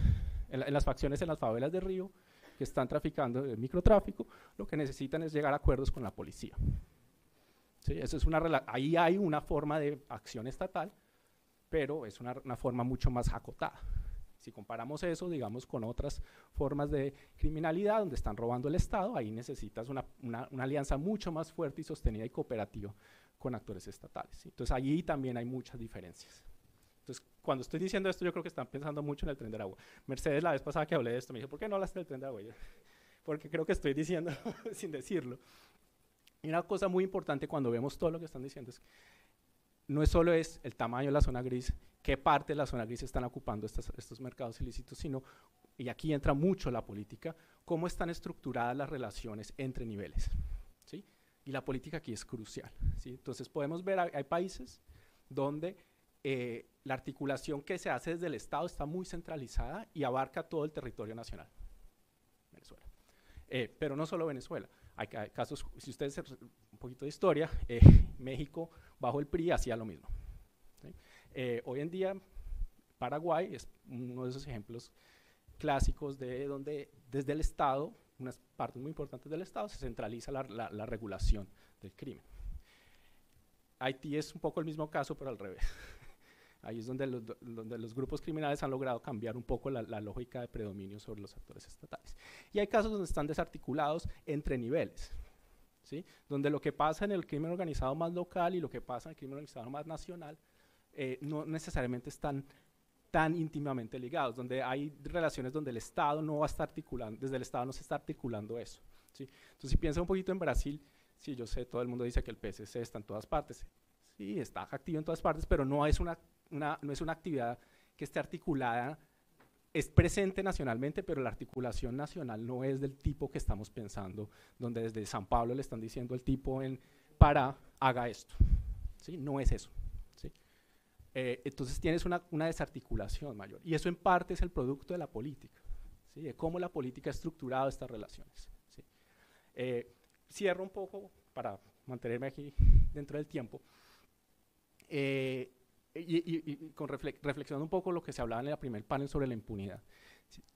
en las facciones en las favelas de Río, que están traficando el microtráfico, lo que necesitan es llegar a acuerdos con la policía. ¿Sí? Eso es ahí hay una forma de acción estatal, pero es una forma mucho más acotada. Si comparamos eso, digamos, con otras formas de criminalidad donde están robando el Estado, ahí necesitas una alianza mucho más fuerte y sostenida y cooperativa con actores estatales. ¿Sí? Entonces, allí también hay muchas diferencias. Entonces, cuando estoy diciendo esto, yo creo que están pensando mucho en el Tren de Aragua. Mercedes, la vez pasada que hablé de esto, me dijo, ¿por qué no hablaste del Tren de Aragua? Porque creo que estoy diciendo sin decirlo. Y una cosa muy importante cuando vemos todo lo que están diciendo es que no solo es el tamaño de la zona gris, qué parte de la zona gris están ocupando estos mercados ilícitos, sino, y aquí entra mucho la política, cómo están estructuradas las relaciones entre niveles. ¿Sí? Y la política aquí es crucial. ¿Sí? Entonces podemos ver, hay países donde la articulación que se hace desde el Estado está muy centralizada y abarca todo el territorio nacional. Venezuela. Pero no solo Venezuela. Hay casos, si ustedes un poquito de historia, México bajo el PRI hacía lo mismo. ¿Sí? Hoy en día Paraguay es uno de esos ejemplos clásicos de donde desde el Estado, unas partes muy importantes del Estado, se centraliza la regulación del crimen. Haití es un poco el mismo caso, pero al revés. Ahí es donde los grupos criminales han logrado cambiar un poco la lógica de predominio sobre los actores estatales. Y hay casos donde están desarticulados entre niveles, ¿sí? Donde lo que pasa en el crimen organizado más local y lo que pasa en el crimen organizado más nacional no necesariamente están tan íntimamente ligados, donde hay relaciones donde el Estado no va a estar articulando, desde el Estado no se está articulando eso, ¿sí? Entonces, si piensa un poquito en Brasil, sí, yo sé, todo el mundo dice que el PSC está en todas partes, sí, está activo en todas partes, pero no es no es una actividad que esté articulada, es presente nacionalmente, pero la articulación nacional no es del tipo que estamos pensando, donde desde San Pablo le están diciendo al tipo en Pará, haga esto, ¿sí? No es eso, ¿sí? Entonces tienes una desarticulación mayor, y eso en parte es el producto de la política, ¿sí? De cómo la política ha estructurado estas relaciones, ¿sí? Cierro un poco para mantenerme aquí dentro del tiempo, reflexionando un poco lo que se hablaba en el primer panel sobre la impunidad.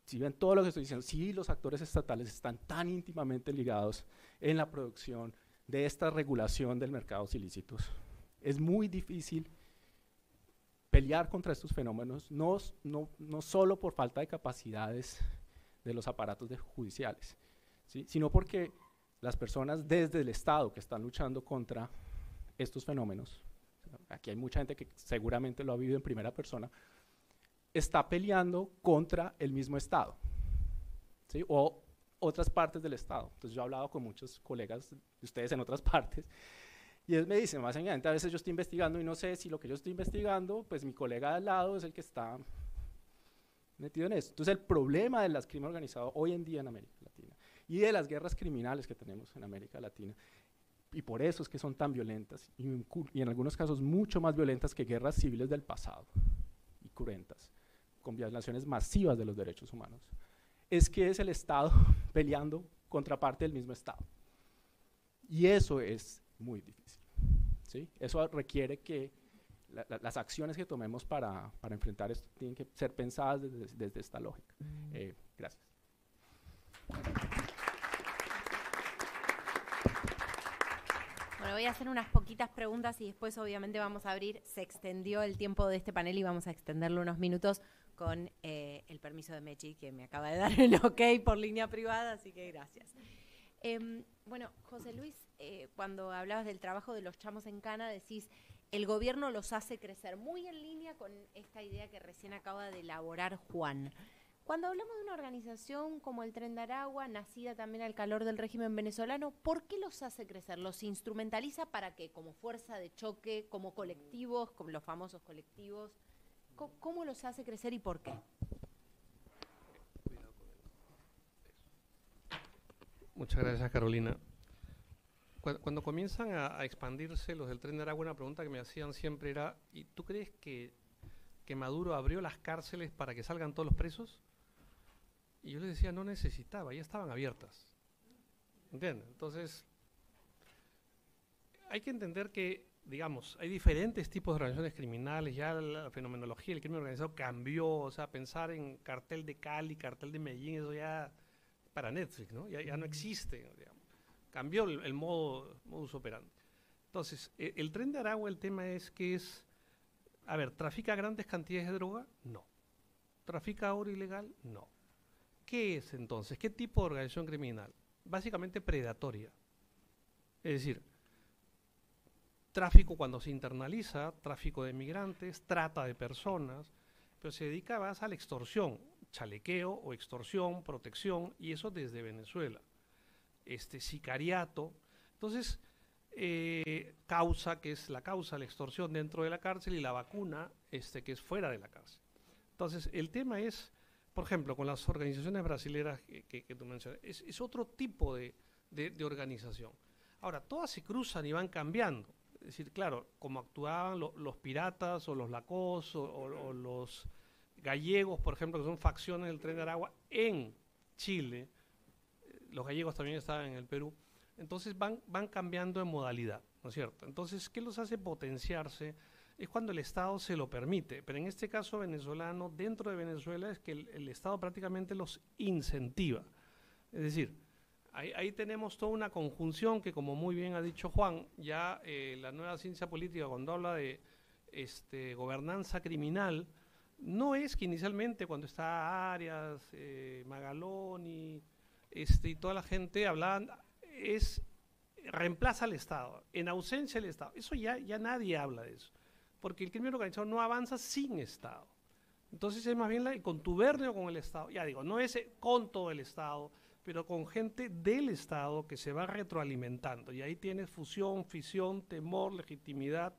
Si ven todo lo que estoy diciendo, sí, los actores estatales están tan íntimamente ligados en la producción de esta regulación del mercados ilícitos. Es muy difícil pelear contra estos fenómenos, no solo por falta de capacidades de los aparatos judiciales, ¿sí? Sino porque las personas desde el Estado que están luchando contra estos fenómenos, aquí hay mucha gente que seguramente lo ha vivido en primera persona, está peleando contra el mismo Estado, ¿sí? O otras partes del Estado. Entonces yo he hablado con muchos colegas de ustedes en otras partes, y ellos me dicen, más sencillamente, a veces yo estoy investigando y no sé si lo que yo estoy investigando, pues mi colega de al lado es el que está metido en eso. Entonces el problema del crimen organizado hoy en día en América Latina, y de las guerras criminales que tenemos en América Latina, y por eso es que son tan violentas, y en algunos casos mucho más violentas que guerras civiles del pasado, y cruentas, con violaciones masivas de los derechos humanos, es que es el Estado peleando contra parte del mismo Estado. Y eso es muy difícil, ¿sí? Eso requiere que las acciones que tomemos para enfrentar esto tienen que ser pensadas desde esta lógica. Gracias. Bueno, voy a hacer unas poquitas preguntas y después obviamente vamos a abrir, se extendió el tiempo de este panel y vamos a extenderlo unos minutos con el permiso de Mechi, que me acaba de dar el ok por línea privada, así que gracias. Bueno, José Luis, cuando hablabas del trabajo de los chamos en cana, decís, el gobierno los hace crecer, muy en línea con esta idea que recién acaba de elaborar Juan. Cuando hablamos de una organización como el Tren de Aragua, nacida también al calor del régimen venezolano, ¿por qué los hace crecer? ¿Los instrumentaliza para qué? ¿Como fuerza de choque, como colectivos, como los famosos colectivos? ¿Cómo los hace crecer y por qué? Muchas gracias, Carolina. Cuando comienzan a expandirse los del Tren de Aragua, una pregunta que me hacían siempre era, ¿y tú crees que Maduro abrió las cárceles para que salgan todos los presos? Y yo les decía, no necesitaba, ya estaban abiertas. ¿Entienden? Entonces, hay que entender que digamos, hay diferentes tipos de organizaciones criminales, ya la fenomenología del crimen organizado cambió, o sea, pensar en cartel de Cali, cartel de Medellín, eso ya para Netflix, ¿no? Ya no existe, digamos. Cambió el modus operandi. Entonces, el Tren de Aragua, el tema es que es, a ver, ¿trafica grandes cantidades de droga? No. ¿Trafica oro ilegal? No. ¿Qué es entonces? ¿Qué tipo de organización criminal? Básicamente predatoria. Es decir, tráfico cuando se internaliza, tráfico de migrantes, trata de personas, pero se dedica más a la extorsión, chalequeo o extorsión, protección, y eso desde Venezuela. Sicariato. Entonces, causa, que es la causa, la extorsión dentro de la cárcel, y la vacuna, que es fuera de la cárcel. Entonces, el tema es, por ejemplo, con las organizaciones brasileras que tú mencionas, es otro tipo de organización. Ahora, todas se cruzan y van cambiando. Es decir, claro, como actuaban los piratas o los lacos o los gallegos, por ejemplo, que son facciones del Tren de Aragua en Chile, los gallegos también estaban en el Perú, entonces van cambiando de modalidad, ¿no es cierto? Entonces, ¿qué los hace potenciarse? Es cuando el Estado se lo permite, pero en este caso venezolano, dentro de Venezuela, es que el Estado prácticamente los incentiva. Es decir, ahí tenemos toda una conjunción que, como muy bien ha dicho Juan, ya la nueva ciencia política, cuando habla de gobernanza criminal, no es que inicialmente cuando está Arias, Magaloni y toda la gente hablaban, reemplaza al Estado, en ausencia del Estado. Eso ya nadie habla de eso, porque el crimen organizado no avanza sin Estado. Entonces es más bien el contubernio con el Estado, ya digo, no es con todo el Estado, pero con gente del Estado que se va retroalimentando. Y ahí tienes fusión, fisión, temor, legitimidad.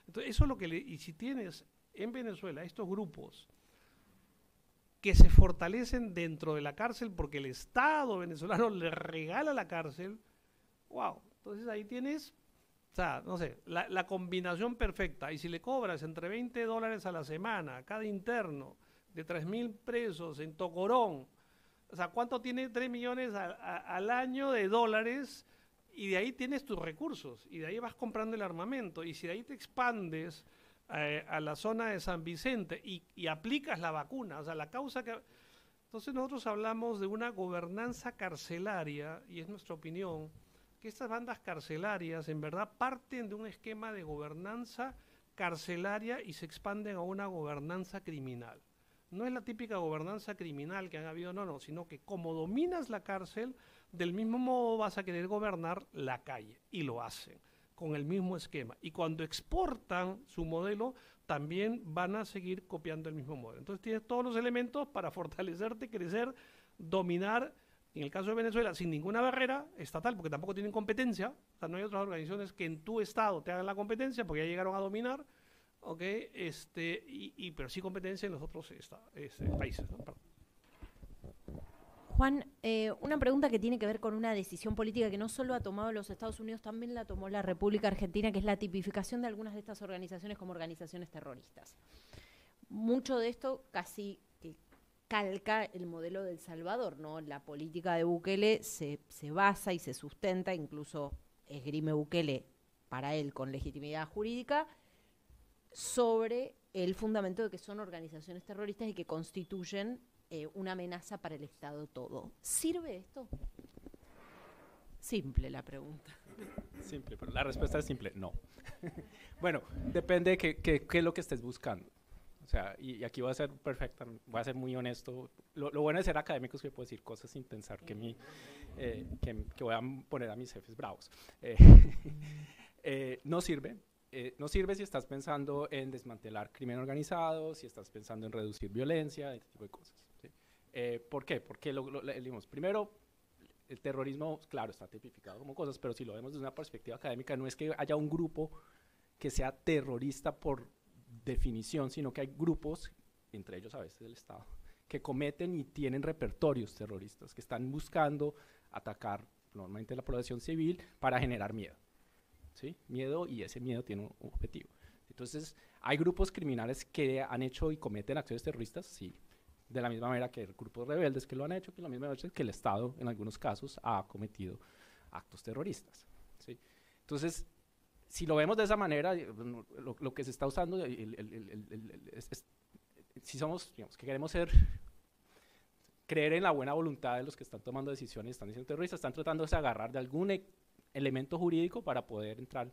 Entonces, eso es lo que y si tienes en Venezuela estos grupos que se fortalecen dentro de la cárcel porque el Estado venezolano le regala la cárcel, wow, entonces ahí tienes, o sea, no sé, la combinación perfecta. Y si le cobras entre $20 a la semana a cada interno de 3,000 presos en Tocorón, o sea, ¿cuánto tiene 3 millones al año de dólares? Y de ahí tienes tus recursos, y de ahí vas comprando el armamento, y si de ahí te expandes a la zona de San Vicente y aplicas la vacuna, o sea, la causa que... Entonces nosotros hablamos de una gobernanza carcelaria, y es nuestra opinión, que estas bandas carcelarias en verdad parten de un esquema de gobernanza carcelaria y se expanden a una gobernanza criminal. No es la típica gobernanza criminal que han habido, no, sino que como dominas la cárcel, del mismo modo vas a querer gobernar la calle, y lo hacen con el mismo esquema. Y cuando exportan su modelo, también van a seguir copiando el mismo modelo. Entonces tienes todos los elementos para fortalecerte, crecer, dominar, en el caso de Venezuela, sin ninguna barrera estatal, porque tampoco tienen competencia, o sea, no hay otras organizaciones que en tu estado te hagan la competencia, porque ya llegaron a dominar, ¿okay? Pero sí competencia en los otros países, ¿no? Perdón. Juan, una pregunta que tiene que ver con una decisión política que no solo ha tomado los Estados Unidos, también la tomó la República Argentina, que es la tipificación de algunas de estas organizaciones como organizaciones terroristas. Mucho de esto casi que calca el modelo de El Salvador, ¿no? La política de Bukele se basa y se sustenta, incluso esgrime Bukele para él con legitimidad jurídica, sobre el fundamento de que son organizaciones terroristas y que constituyen una amenaza para el Estado todo. ¿Sirve esto? Simple la pregunta. Simple, pero la respuesta es simple, no. Bueno, depende de qué es lo que estés buscando. O sea, y aquí voy a ser perfecta, voy a ser muy honesto. Lo bueno de ser académico es que puedo decir cosas sin pensar que voy a poner a mis jefes bravos. No sirve. No sirve si estás pensando en desmantelar crimen organizado, si estás pensando en reducir violencia, este tipo de cosas. ¿Sí? ¿Por qué? Porque digamos, primero, el terrorismo, claro, está tipificado como cosas, pero si lo vemos desde una perspectiva académica, no es que haya un grupo que sea terrorista por definición, sino que hay grupos, entre ellos a veces el Estado, que cometen y tienen repertorios terroristas, que están buscando atacar normalmente la población civil para generar miedo. ¿Sí? Miedo, y ese miedo tiene un objetivo. Entonces, ¿hay grupos criminales que han hecho y cometen acciones terroristas? Sí. De la misma manera que grupos rebeldes que lo han hecho, que de la misma manera que el Estado, en algunos casos, ha cometido actos terroristas. ¿Sí? Entonces, si lo vemos de esa manera, lo que se está usando, si somos, digamos, que queremos creer en la buena voluntad de los que están tomando decisiones, están diciendo terroristas, están tratando de agarrar de algún elemento jurídico para poder entrar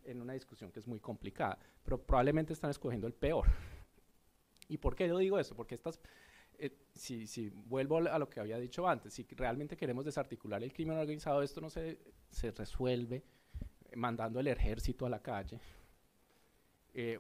en una discusión que es muy complicada, pero probablemente están escogiendo el peor. ¿Y por qué yo digo eso? Porque si vuelvo a lo que había dicho antes, si realmente queremos desarticular el crimen organizado, esto no se resuelve mandando el ejército a la calle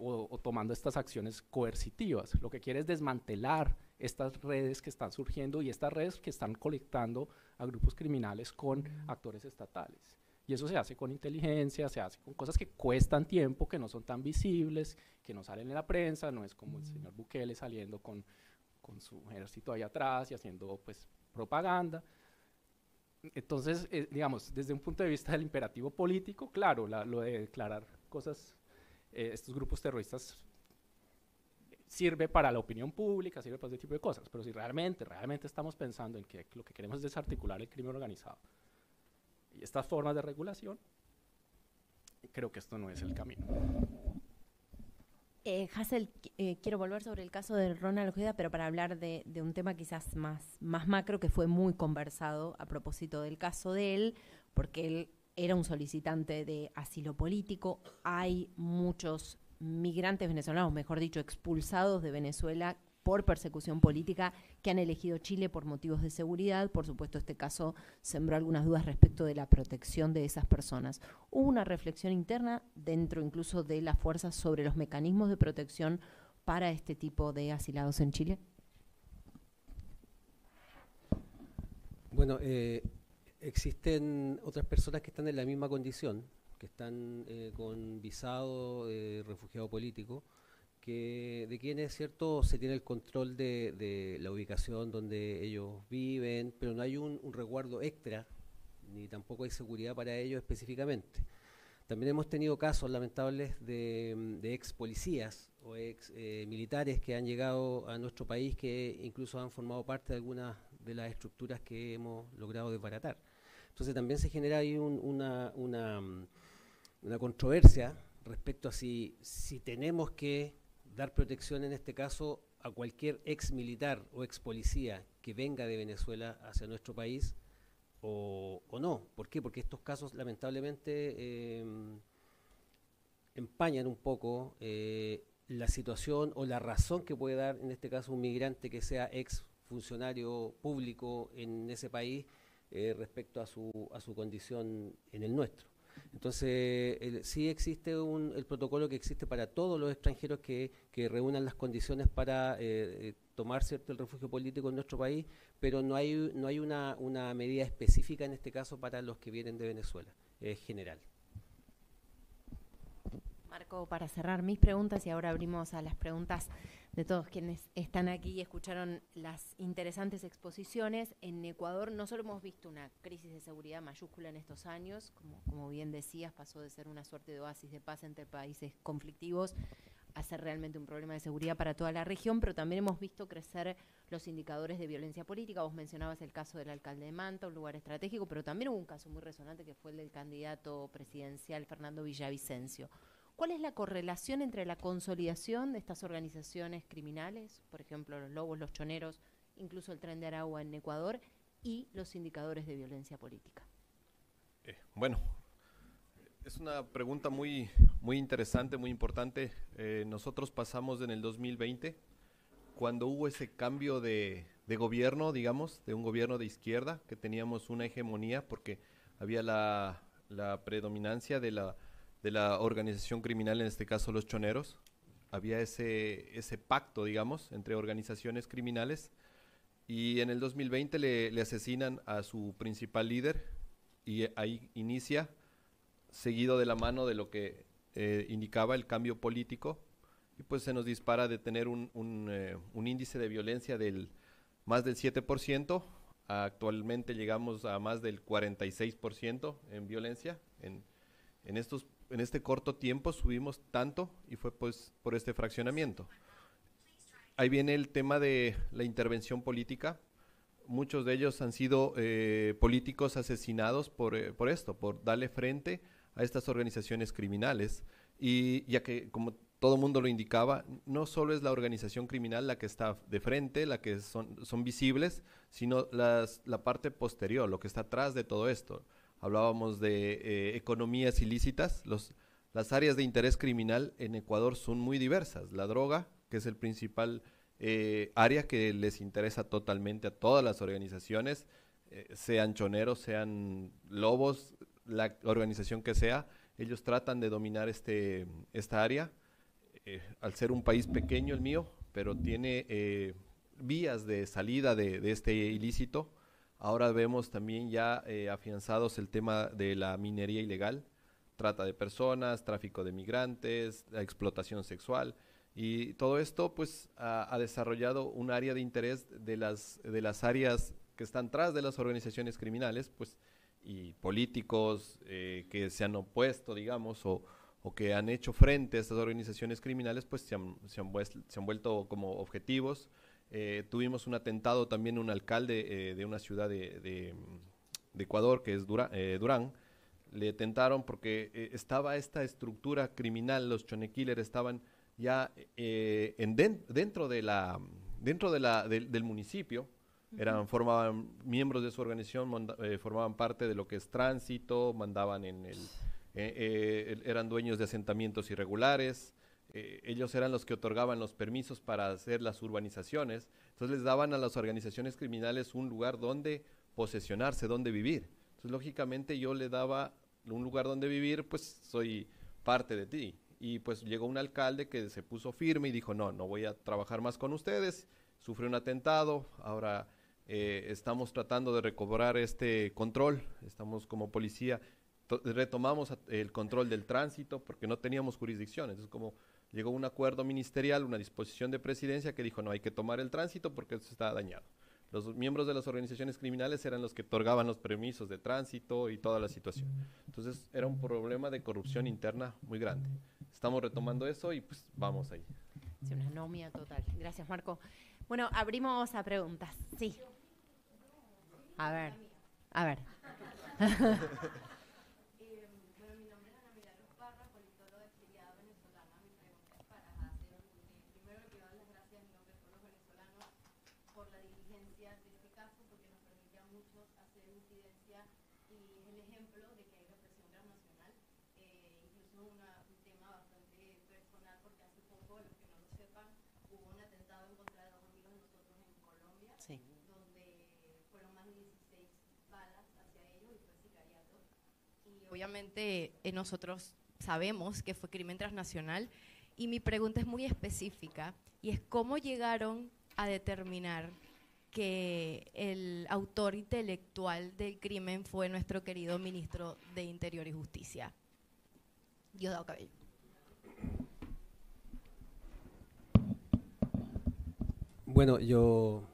o tomando estas acciones coercitivas. Lo que quiere es desmantelar estas redes que están surgiendo y estas redes que están colectando a grupos criminales con actores estatales. Y eso se hace con inteligencia, se hace con cosas que cuestan tiempo, que no son tan visibles, que no salen en la prensa, no es como el señor Bukele saliendo con su ejército ahí atrás y haciendo pues propaganda. Entonces, digamos, desde un punto de vista del imperativo político, claro, lo de declarar cosas, estos grupos terroristas sirve para la opinión pública, sirve para ese tipo de cosas, pero si realmente estamos pensando en que lo que queremos es desarticular el crimen organizado y estas formas de regulación, creo que esto no es el camino. Hassel, quiero volver sobre el caso de Ronald Ojeda, pero para hablar de un tema quizás más macro que fue muy conversado a propósito del caso de él, porque él era un solicitante de asilo político. Hay muchos migrantes venezolanos, mejor dicho, expulsados de Venezuela por persecución política, que han elegido Chile por motivos de seguridad. Por supuesto, este caso sembró algunas dudas respecto de la protección de esas personas. Hubo una reflexión interna dentro incluso de las fuerzas sobre los mecanismos de protección para este tipo de asilados en Chile. Bueno, existen otras personas que están en la misma condición, que están con visado de refugiado político, de quienes, cierto, se tiene el control de la ubicación donde ellos viven, pero no hay un resguardo extra, ni tampoco hay seguridad para ellos específicamente. También hemos tenido casos lamentables de ex policías o ex militares que han llegado a nuestro país, que incluso han formado parte de algunas de las estructuras que hemos logrado desbaratar. Entonces también se genera ahí una controversia respecto a si tenemos que dar protección en este caso a cualquier ex militar o ex policía que venga de Venezuela hacia nuestro país o no. ¿Por qué? Porque estos casos lamentablemente empañan un poco la situación o la razón que puede dar en este caso un migrante que sea ex funcionario público en ese país respecto a su condición en el nuestro. Entonces, sí existe el protocolo que existe para todos los extranjeros que reúnan las condiciones para tomar, cierto, el refugio político en nuestro país, pero no hay una medida específica en este caso para los que vienen de Venezuela, es general. Marco, para cerrar mis preguntas, y ahora abrimos a las preguntas de todos quienes están aquí y escucharon las interesantes exposiciones. En Ecuador no solo hemos visto una crisis de seguridad mayúscula en estos años, como bien decías, pasó de ser una suerte de oasis de paz entre países conflictivos a ser realmente un problema de seguridad para toda la región, pero también hemos visto crecer los indicadores de violencia política. Vos mencionabas el caso del alcalde de Manta, un lugar estratégico, pero también hubo un caso muy resonante que fue el del candidato presidencial Fernando Villavicencio. ¿Cuál es la correlación entre la consolidación de estas organizaciones criminales, por ejemplo los Lobos, los Choneros, incluso el Tren de Aragua en Ecuador, y los indicadores de violencia política? Bueno, es una pregunta muy interesante, muy importante. Nosotros pasamos en el 2020, cuando hubo ese cambio de gobierno, digamos, de un gobierno de izquierda, que teníamos una hegemonía porque había la predominancia de la organización criminal, en este caso los choneros. Había ese pacto, digamos, entre organizaciones criminales, y en el 2020 le asesinan a su principal líder, y ahí inicia, seguido de la mano de lo que indicaba el cambio político, y pues se nos dispara de tener un índice de violencia del más del 7%, actualmente llegamos a más del 46% en violencia. En este corto tiempo subimos tanto, y fue pues por este fraccionamiento. Ahí viene el tema de la intervención política. Muchos de ellos han sido políticos asesinados por esto, por darle frente a estas organizaciones criminales, y ya que, como todo mundo lo indicaba, no solo es la organización criminal la que está de frente, la que son visibles, sino la parte posterior, lo que está atrás de todo esto. Hablábamos de economías ilícitas. Las áreas de interés criminal en Ecuador son muy diversas. La droga, que es el principal área que les interesa totalmente a todas las organizaciones, sean choneros, sean lobos, la organización que sea, ellos tratan de dominar esta área. Al ser un país pequeño el mío, pero tiene vías de salida de este ilícito. Ahora vemos también ya afianzados el tema de la minería ilegal, trata de personas, tráfico de migrantes, la explotación sexual, y todo esto pues ha desarrollado un área de interés de las áreas que están tras de las organizaciones criminales, pues, y políticos que se han opuesto, digamos, o que han hecho frente a estas organizaciones criminales, pues se han vuelto como objetivos. Tuvimos un atentado también, un alcalde de una ciudad de Ecuador, que es Durán. Le tentaron porque estaba esta estructura criminal, los Chone Killer estaban ya dentro del municipio. Formaban miembros de su organización, formaban parte de lo que es tránsito, mandaban eran dueños de asentamientos irregulares. Ellos eran los que otorgaban los permisos para hacer las urbanizaciones. Entonces les daban a las organizaciones criminales un lugar donde posesionarse, donde vivir. Entonces lógicamente yo le daba un lugar donde vivir, pues soy parte de ti. Y pues llegó un alcalde que se puso firme y dijo, no voy a trabajar más con ustedes. Sufrió un atentado, ahora estamos tratando de recobrar este control. Estamos como policía, retomamos el control del tránsito porque no teníamos jurisdicción. Entonces como llegó un acuerdo ministerial, una disposición de presidencia que dijo, no, hay que tomar el tránsito porque esto está dañado. Los miembros de las organizaciones criminales eran los que otorgaban los permisos de tránsito y toda la situación. Entonces era un problema de corrupción interna muy grande. Estamos retomando eso y pues vamos ahí. Sí, una anomia total. Gracias, Marco. Bueno, abrimos a preguntas. Sí. A ver. Bueno, mi nombre es Ana Milagros Parra, politóloga exiliada venezolana. Mi pregunta es para hacer, primero le quiero dar las gracias en nombre de todos los venezolanos por la diligencia de este caso, porque nos permite a muchos hacer incidencia y es el ejemplo de que hay represión transnacional. Incluso un tema bastante personal, porque hace poco, los que no lo sepan, hubo un atentado en contra de dos amigos de nosotros en Colombia, Sí. donde fueron más de 16 balas hacia ellos y fue sicariato. Y obviamente nosotros sabemos que fue crimen transnacional y mi pregunta es muy específica y es cómo llegaron a determinar que el autor intelectual del crimen fue nuestro querido ministro de Interior y Justicia, Diosdado Cabello. Bueno,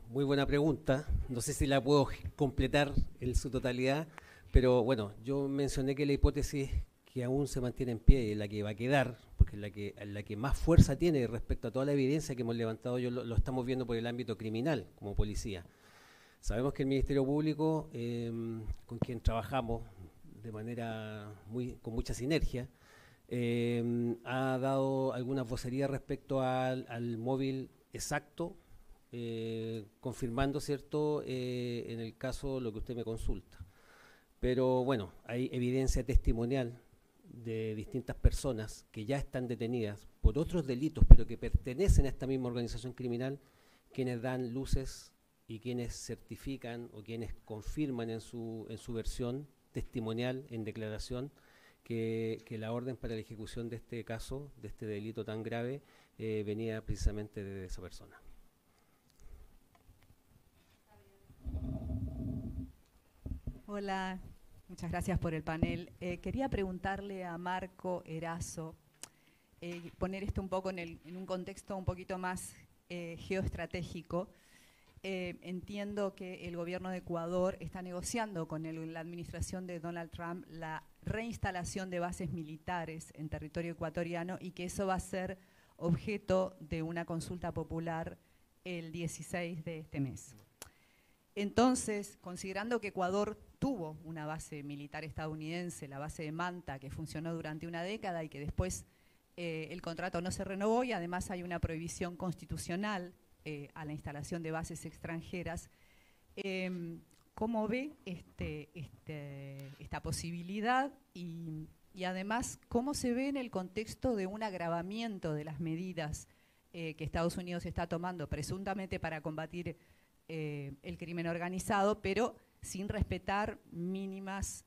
muy buena pregunta. No sé si la puedo completar en su totalidad, pero bueno, yo mencioné que la hipótesis que aún se mantiene en pie y la que va a quedar, porque es la que más fuerza tiene respecto a toda la evidencia que hemos levantado, lo estamos viendo por el ámbito criminal como policía. Sabemos que el Ministerio Público, con quien trabajamos de manera con mucha sinergia, ha dado algunas vocerías respecto al móvil exacto, confirmando, ¿cierto?, en el caso lo que usted me consulta. Pero bueno, hay evidencia testimonial de distintas personas que ya están detenidas por otros delitos, pero que pertenecen a esta misma organización criminal, quienes dan luces y quienes certifican o quienes confirman en su versión testimonial, en declaración, que la orden para la ejecución de este caso, de este delito tan grave, venía precisamente de esa persona. Hola, muchas gracias por el panel. Quería preguntarle a Marco Erazo, poner esto un poco en un contexto un poquito más geoestratégico. Entiendo que el gobierno de Ecuador está negociando con la administración de Donald Trump la reinstalación de bases militares en territorio ecuatoriano y que eso va a ser objeto de una consulta popular el 16 de este mes. Entonces, considerando que Ecuador tuvo una base militar estadounidense, la base de Manta, que funcionó durante una década y que después el contrato no se renovó, y además hay una prohibición constitucional a la instalación de bases extranjeras, ¿cómo ve esta posibilidad y además cómo se ve en el contexto de un agravamiento de las medidas que Estados Unidos está tomando presuntamente para combatir el crimen organizado, pero sin respetar mínimas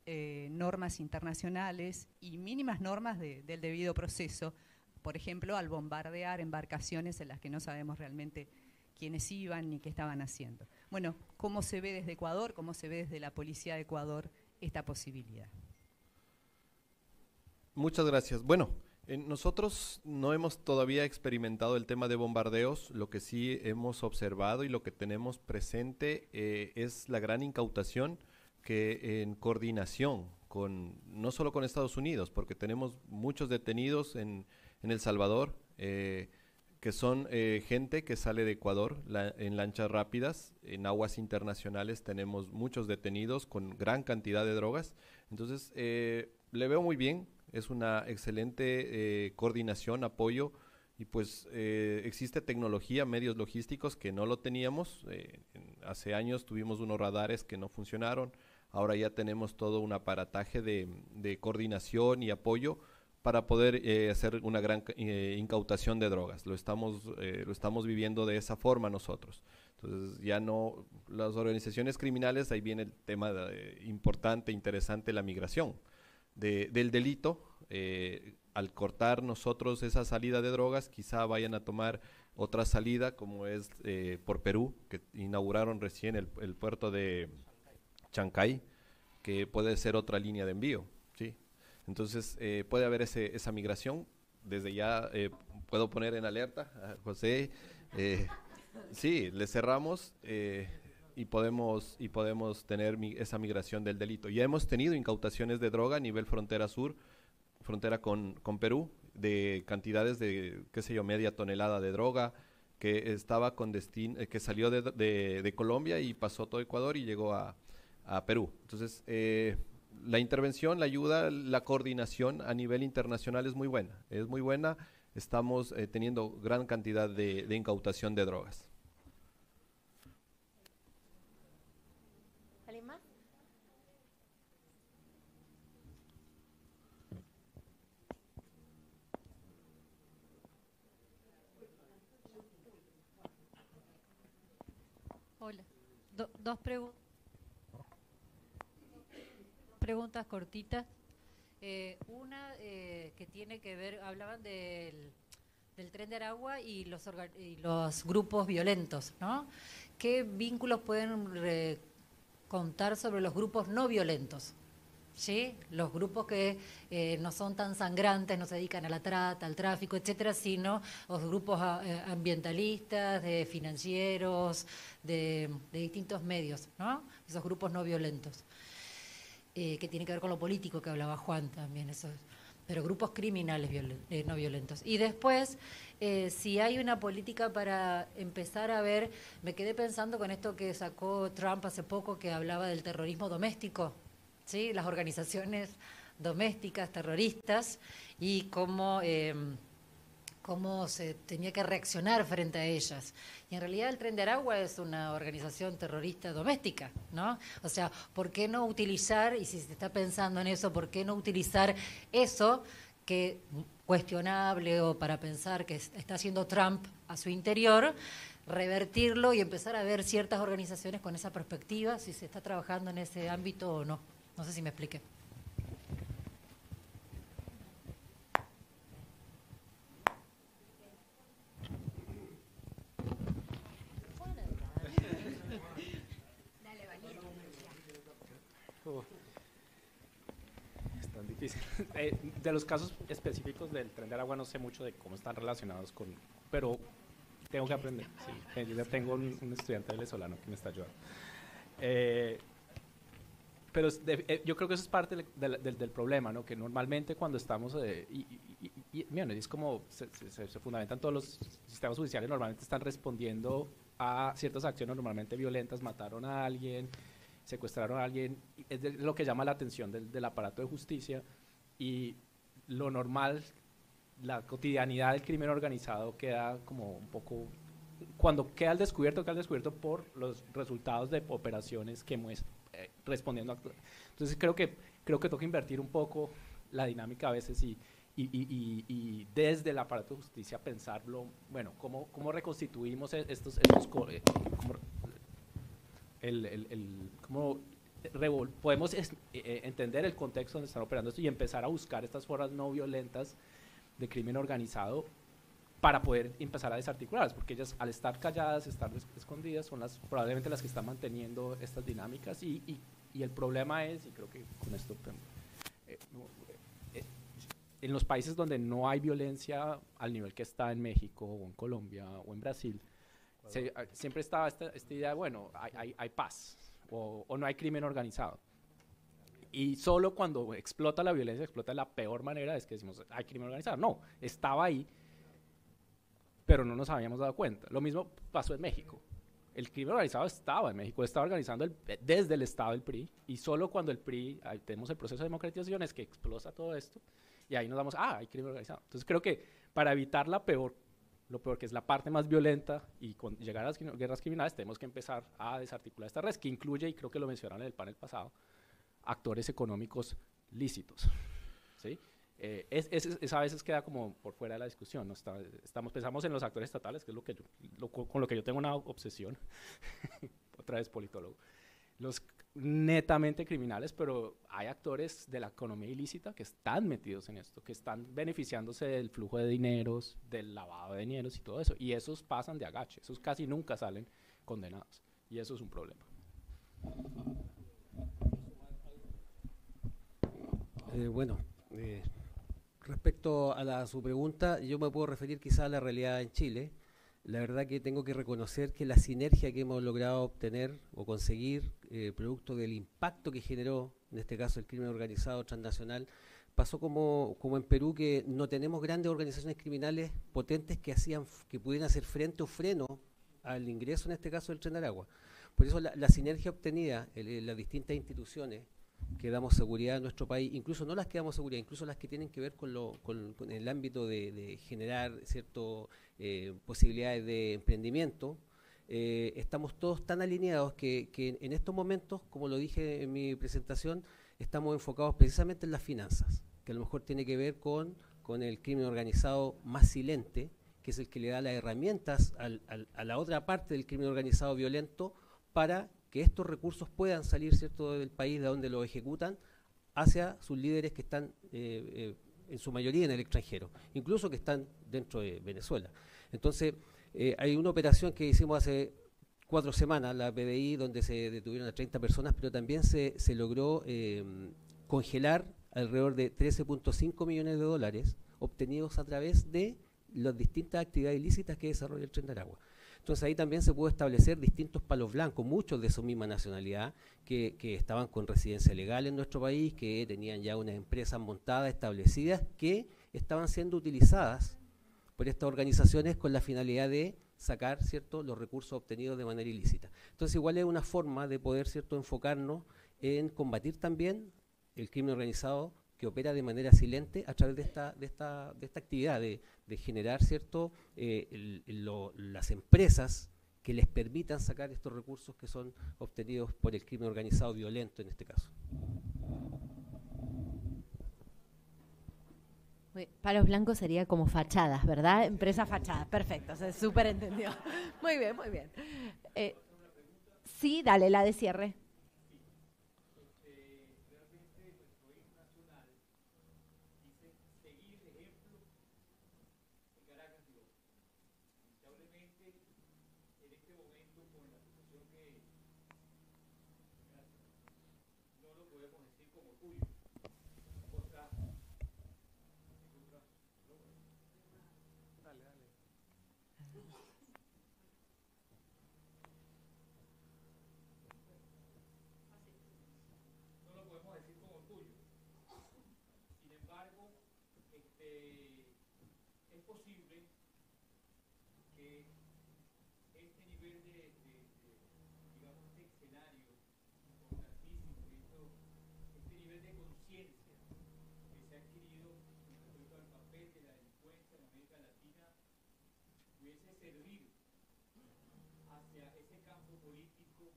normas internacionales y mínimas normas del debido proceso? Por ejemplo, al bombardear embarcaciones en las que no sabemos realmente quiénes iban ni qué estaban haciendo. Bueno, ¿cómo se ve desde Ecuador, cómo se ve desde la Policía de Ecuador esta posibilidad? Muchas gracias. Bueno, nosotros no hemos todavía experimentado el tema de bombardeos. Lo que sí hemos observado y lo que tenemos presente es la gran incautación que en coordinación no solo con Estados Unidos, porque tenemos muchos detenidos en El Salvador, que son gente que sale de Ecuador en lanchas rápidas. En aguas internacionales tenemos muchos detenidos con gran cantidad de drogas. Entonces, le veo muy bien. Es una excelente coordinación, apoyo, y pues existe tecnología, medios logísticos que no lo teníamos. Hace años tuvimos unos radares que no funcionaron, ahora ya tenemos todo un aparataje de coordinación y apoyo para poder hacer una gran incautación de drogas. Lo estamos viviendo de esa forma nosotros. Entonces ya no, las organizaciones criminales, ahí viene el tema importante, interesante, la migración del delito. Al cortar nosotros esa salida de drogas, quizá vayan a tomar otra salida, como es por Perú, que inauguraron recién el puerto de Chancay, que puede ser otra línea de envío, ¿sí? Entonces puede haber esa migración. Desde ya puedo poner en alerta a José, sí, le cerramos y podemos tener esa migración del delito. Ya hemos tenido incautaciones de droga a nivel frontera sur, frontera con Perú, de cantidades de, qué sé yo, media tonelada de droga, que estaba con destino, que salió de Colombia y pasó todo Ecuador y llegó a Perú. Entonces, la intervención, la ayuda, la coordinación a nivel internacional es muy buena. Estamos teniendo gran cantidad de incautación de drogas. ¿Alguien más? Hola. Dos preguntas cortitas. Una que tiene que ver, hablaban del Tren de Aragua y los grupos violentos, ¿no? ¿Qué vínculos pueden contar sobre los grupos no violentos? ¿Sí? Los grupos que no son tan sangrantes, no se dedican a la trata, al tráfico, etcétera, sino los grupos ambientalistas, de financieros, de distintos medios, ¿no? Esos grupos no violentos, que tiene que ver con lo político que hablaba Juan también, pero grupos criminales no violentos. Y después, si hay una política para empezar a ver, me quedé pensando con esto que sacó Trump hace poco, que hablaba del terrorismo doméstico, ¿sí? Las organizaciones domésticas, terroristas, y cómo se tenía que reaccionar frente a ellas. Y en realidad el Tren de Aragua es una organización terrorista doméstica, ¿no? O sea, ¿por qué no utilizar, y si se está pensando en eso, por qué no utilizar eso que cuestionable o para pensar que está haciendo Trump a su interior, revertirlo y empezar a ver ciertas organizaciones con esa perspectiva, si se está trabajando en ese ámbito o no? No sé si me expliqué. Es tan difícil. De los casos específicos del Tren de Aragua no sé mucho de cómo están relacionados pero tengo que aprender. Sí. Yo ya tengo un estudiante venezolano que me está ayudando. Pero yo creo que eso es parte del problema, ¿no? Que normalmente cuando estamos, es como se fundamentan todos los sistemas judiciales, normalmente están respondiendo a ciertas acciones normalmente violentas, mataron a alguien, secuestraron a alguien, es lo que llama la atención del aparato de justicia, y lo normal, la cotidianidad del crimen organizado queda como un poco, cuando queda al descubierto por los resultados de operaciones que respondiendo a. Entonces creo que toca invertir un poco la dinámica a veces y desde el aparato de justicia pensarlo, bueno, cómo reconstituimos podemos entender el contexto donde están operando esto y empezar a buscar estas formas no violentas de crimen organizado para poder empezar a desarticularlas, porque ellas al estar calladas, estar escondidas, son probablemente las que están manteniendo estas dinámicas y el problema es, y creo que con esto en los países donde no hay violencia al nivel que está en México o en Colombia o en Brasil, siempre estaba esta idea de, bueno, hay paz o no hay crimen organizado. Y solo cuando explota la violencia, explota de la peor manera, es que decimos, hay crimen organizado. No, estaba ahí, pero no nos habíamos dado cuenta. Lo mismo pasó en México. El crimen organizado estaba en México, estaba organizando desde el Estado del PRI, y solo cuando el PRI, tenemos el proceso de democratización, es que explota todo esto, y ahí nos damos, hay crimen organizado. Entonces creo que para evitar lo peor que es la parte más violenta, y llegar a las guerras criminales, tenemos que empezar a desarticular esta red, que incluye, y creo que lo mencionaron en el panel pasado, actores económicos lícitos, ¿sí? A veces queda como por fuera de la discusión, ¿no? Pensamos en los actores estatales, que es con lo que yo tengo una obsesión, otra vez politólogo, los netamente criminales, pero hay actores de la economía ilícita que están metidos en esto, que están beneficiándose del flujo de dineros, del lavado de dineros y todo eso, y esos pasan de agache, esos casi nunca salen condenados, y eso es un problema. Respecto a su pregunta, yo me puedo referir quizá a la realidad en Chile. La verdad que tengo que reconocer que la sinergia que hemos logrado obtener o conseguir, producto del impacto que generó, en este caso el crimen organizado transnacional, pasó como en Perú, que no tenemos grandes organizaciones criminales potentes que pudieran hacer frente o freno al ingreso, en este caso, del Tren de Aragua. Por eso la sinergia obtenida en las distintas instituciones que damos seguridad a nuestro país, incluso no las que damos seguridad, incluso las que tienen que ver con el ámbito de generar ciertas posibilidades de emprendimiento, estamos todos tan alineados que en estos momentos, como lo dije en mi presentación, estamos enfocados precisamente en las finanzas, que a lo mejor tiene que ver con el crimen organizado más silente, que es el que le da las herramientas a la otra parte del crimen organizado violento para que estos recursos puedan salir, ¿cierto?, del país de donde los ejecutan hacia sus líderes que están en su mayoría en el extranjero, incluso que están dentro de Venezuela. Entonces, hay una operación que hicimos hace 4 semanas, la PDI, donde se detuvieron a 30 personas, pero también se logró congelar alrededor de 13.5 millones de dólares obtenidos a través de las distintas actividades ilícitas que desarrolla el Tren de Aragua. Entonces ahí también se pudo establecer distintos palos blancos, muchos de su misma nacionalidad, que estaban con residencia legal en nuestro país, que tenían ya unas empresas montadas, establecidas, que estaban siendo utilizadas por estas organizaciones con la finalidad de sacar, ¿cierto?, los recursos obtenidos de manera ilícita. Entonces igual es una forma de poder, ¿cierto?, enfocarnos en combatir también el crimen organizado que opera de manera silente a través de esta actividad de generar, ¿cierto?, las empresas que les permitan sacar estos recursos que son obtenidos por el crimen organizado violento en este caso. Palos blancos sería como fachadas, ¿verdad? Empresa fachada, perfecto, se súper entendió. Muy bien, muy bien. Sí, dale, la de cierre. Es posible que este nivel de pudiese servir hacia ese campo político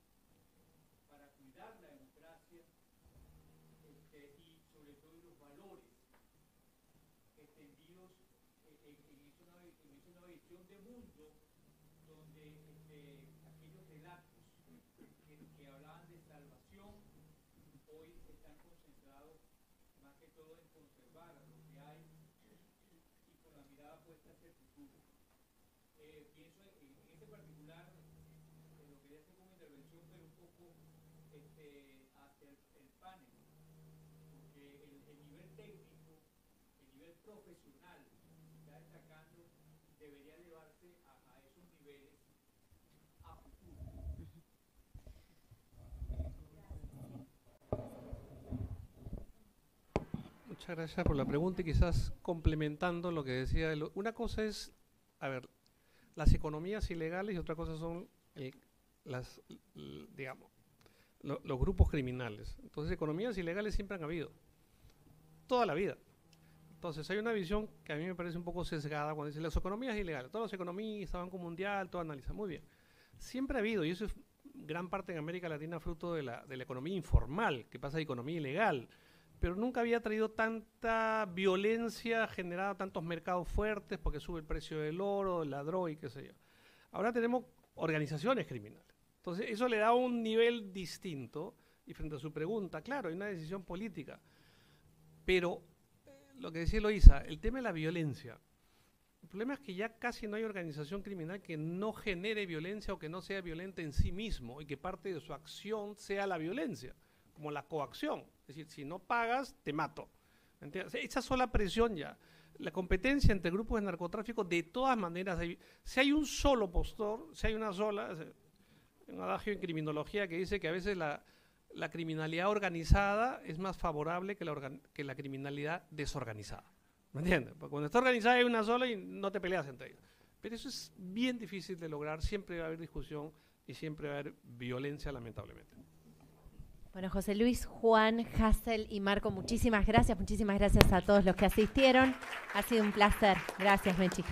para cuidar la democracia y sobre todo los valores extendidos en una visión de mundo donde aquellos relatos que hablaban de salvación hoy están concentrados más que todo en conservar lo que hay y con la mirada puesta hacia el futuro. Pienso en este particular, lo quería hacer como intervención, pero un poco hacia el panel, porque el nivel técnico, el nivel profesional que se está destacando debería elevarse a esos niveles a futuro. Muchas gracias por la pregunta y quizás complementando lo que decía. Una cosa es, a ver, las economías ilegales y otra cosa son digamos, los grupos criminales. Entonces, economías ilegales siempre han habido, toda la vida. Entonces, hay una visión que a mí me parece un poco sesgada cuando dice las economías ilegales. Todos los economistas, Banco Mundial, todo analizan. Muy bien. Siempre ha habido, y eso es gran parte en América Latina fruto de la economía informal, que pasa de economía ilegal. Pero nunca había traído tanta violencia generada, tantos mercados fuertes, porque sube el precio del oro, de la droga y qué sé yo. Ahora tenemos organizaciones criminales. Entonces, eso le da un nivel distinto. Y frente a su pregunta, claro, hay una decisión política. Pero, lo que decía Eloísa, el tema de la violencia. El problema es que ya casi no hay organización criminal que no genere violencia o que no sea violenta en sí mismo y que parte de su acción sea la violencia, como la coacción. Es decir, si no pagas, te mato. ¿Entiendes? Esa sola presión ya. La competencia entre grupos de narcotráfico, de todas maneras, si hay un solo postor, si hay una sola, un adagio en criminología que dice que a veces la criminalidad organizada es más favorable que la criminalidad desorganizada. ¿Me entiendes? Porque cuando está organizada hay una sola y no te peleas entre ellos. Pero eso es bien difícil de lograr, siempre va a haber discusión y siempre va a haber violencia, lamentablemente. Bueno, José Luis, Juan, Hassel y Marco, muchísimas gracias a todos los que asistieron. Ha sido un placer. Gracias, Mechi.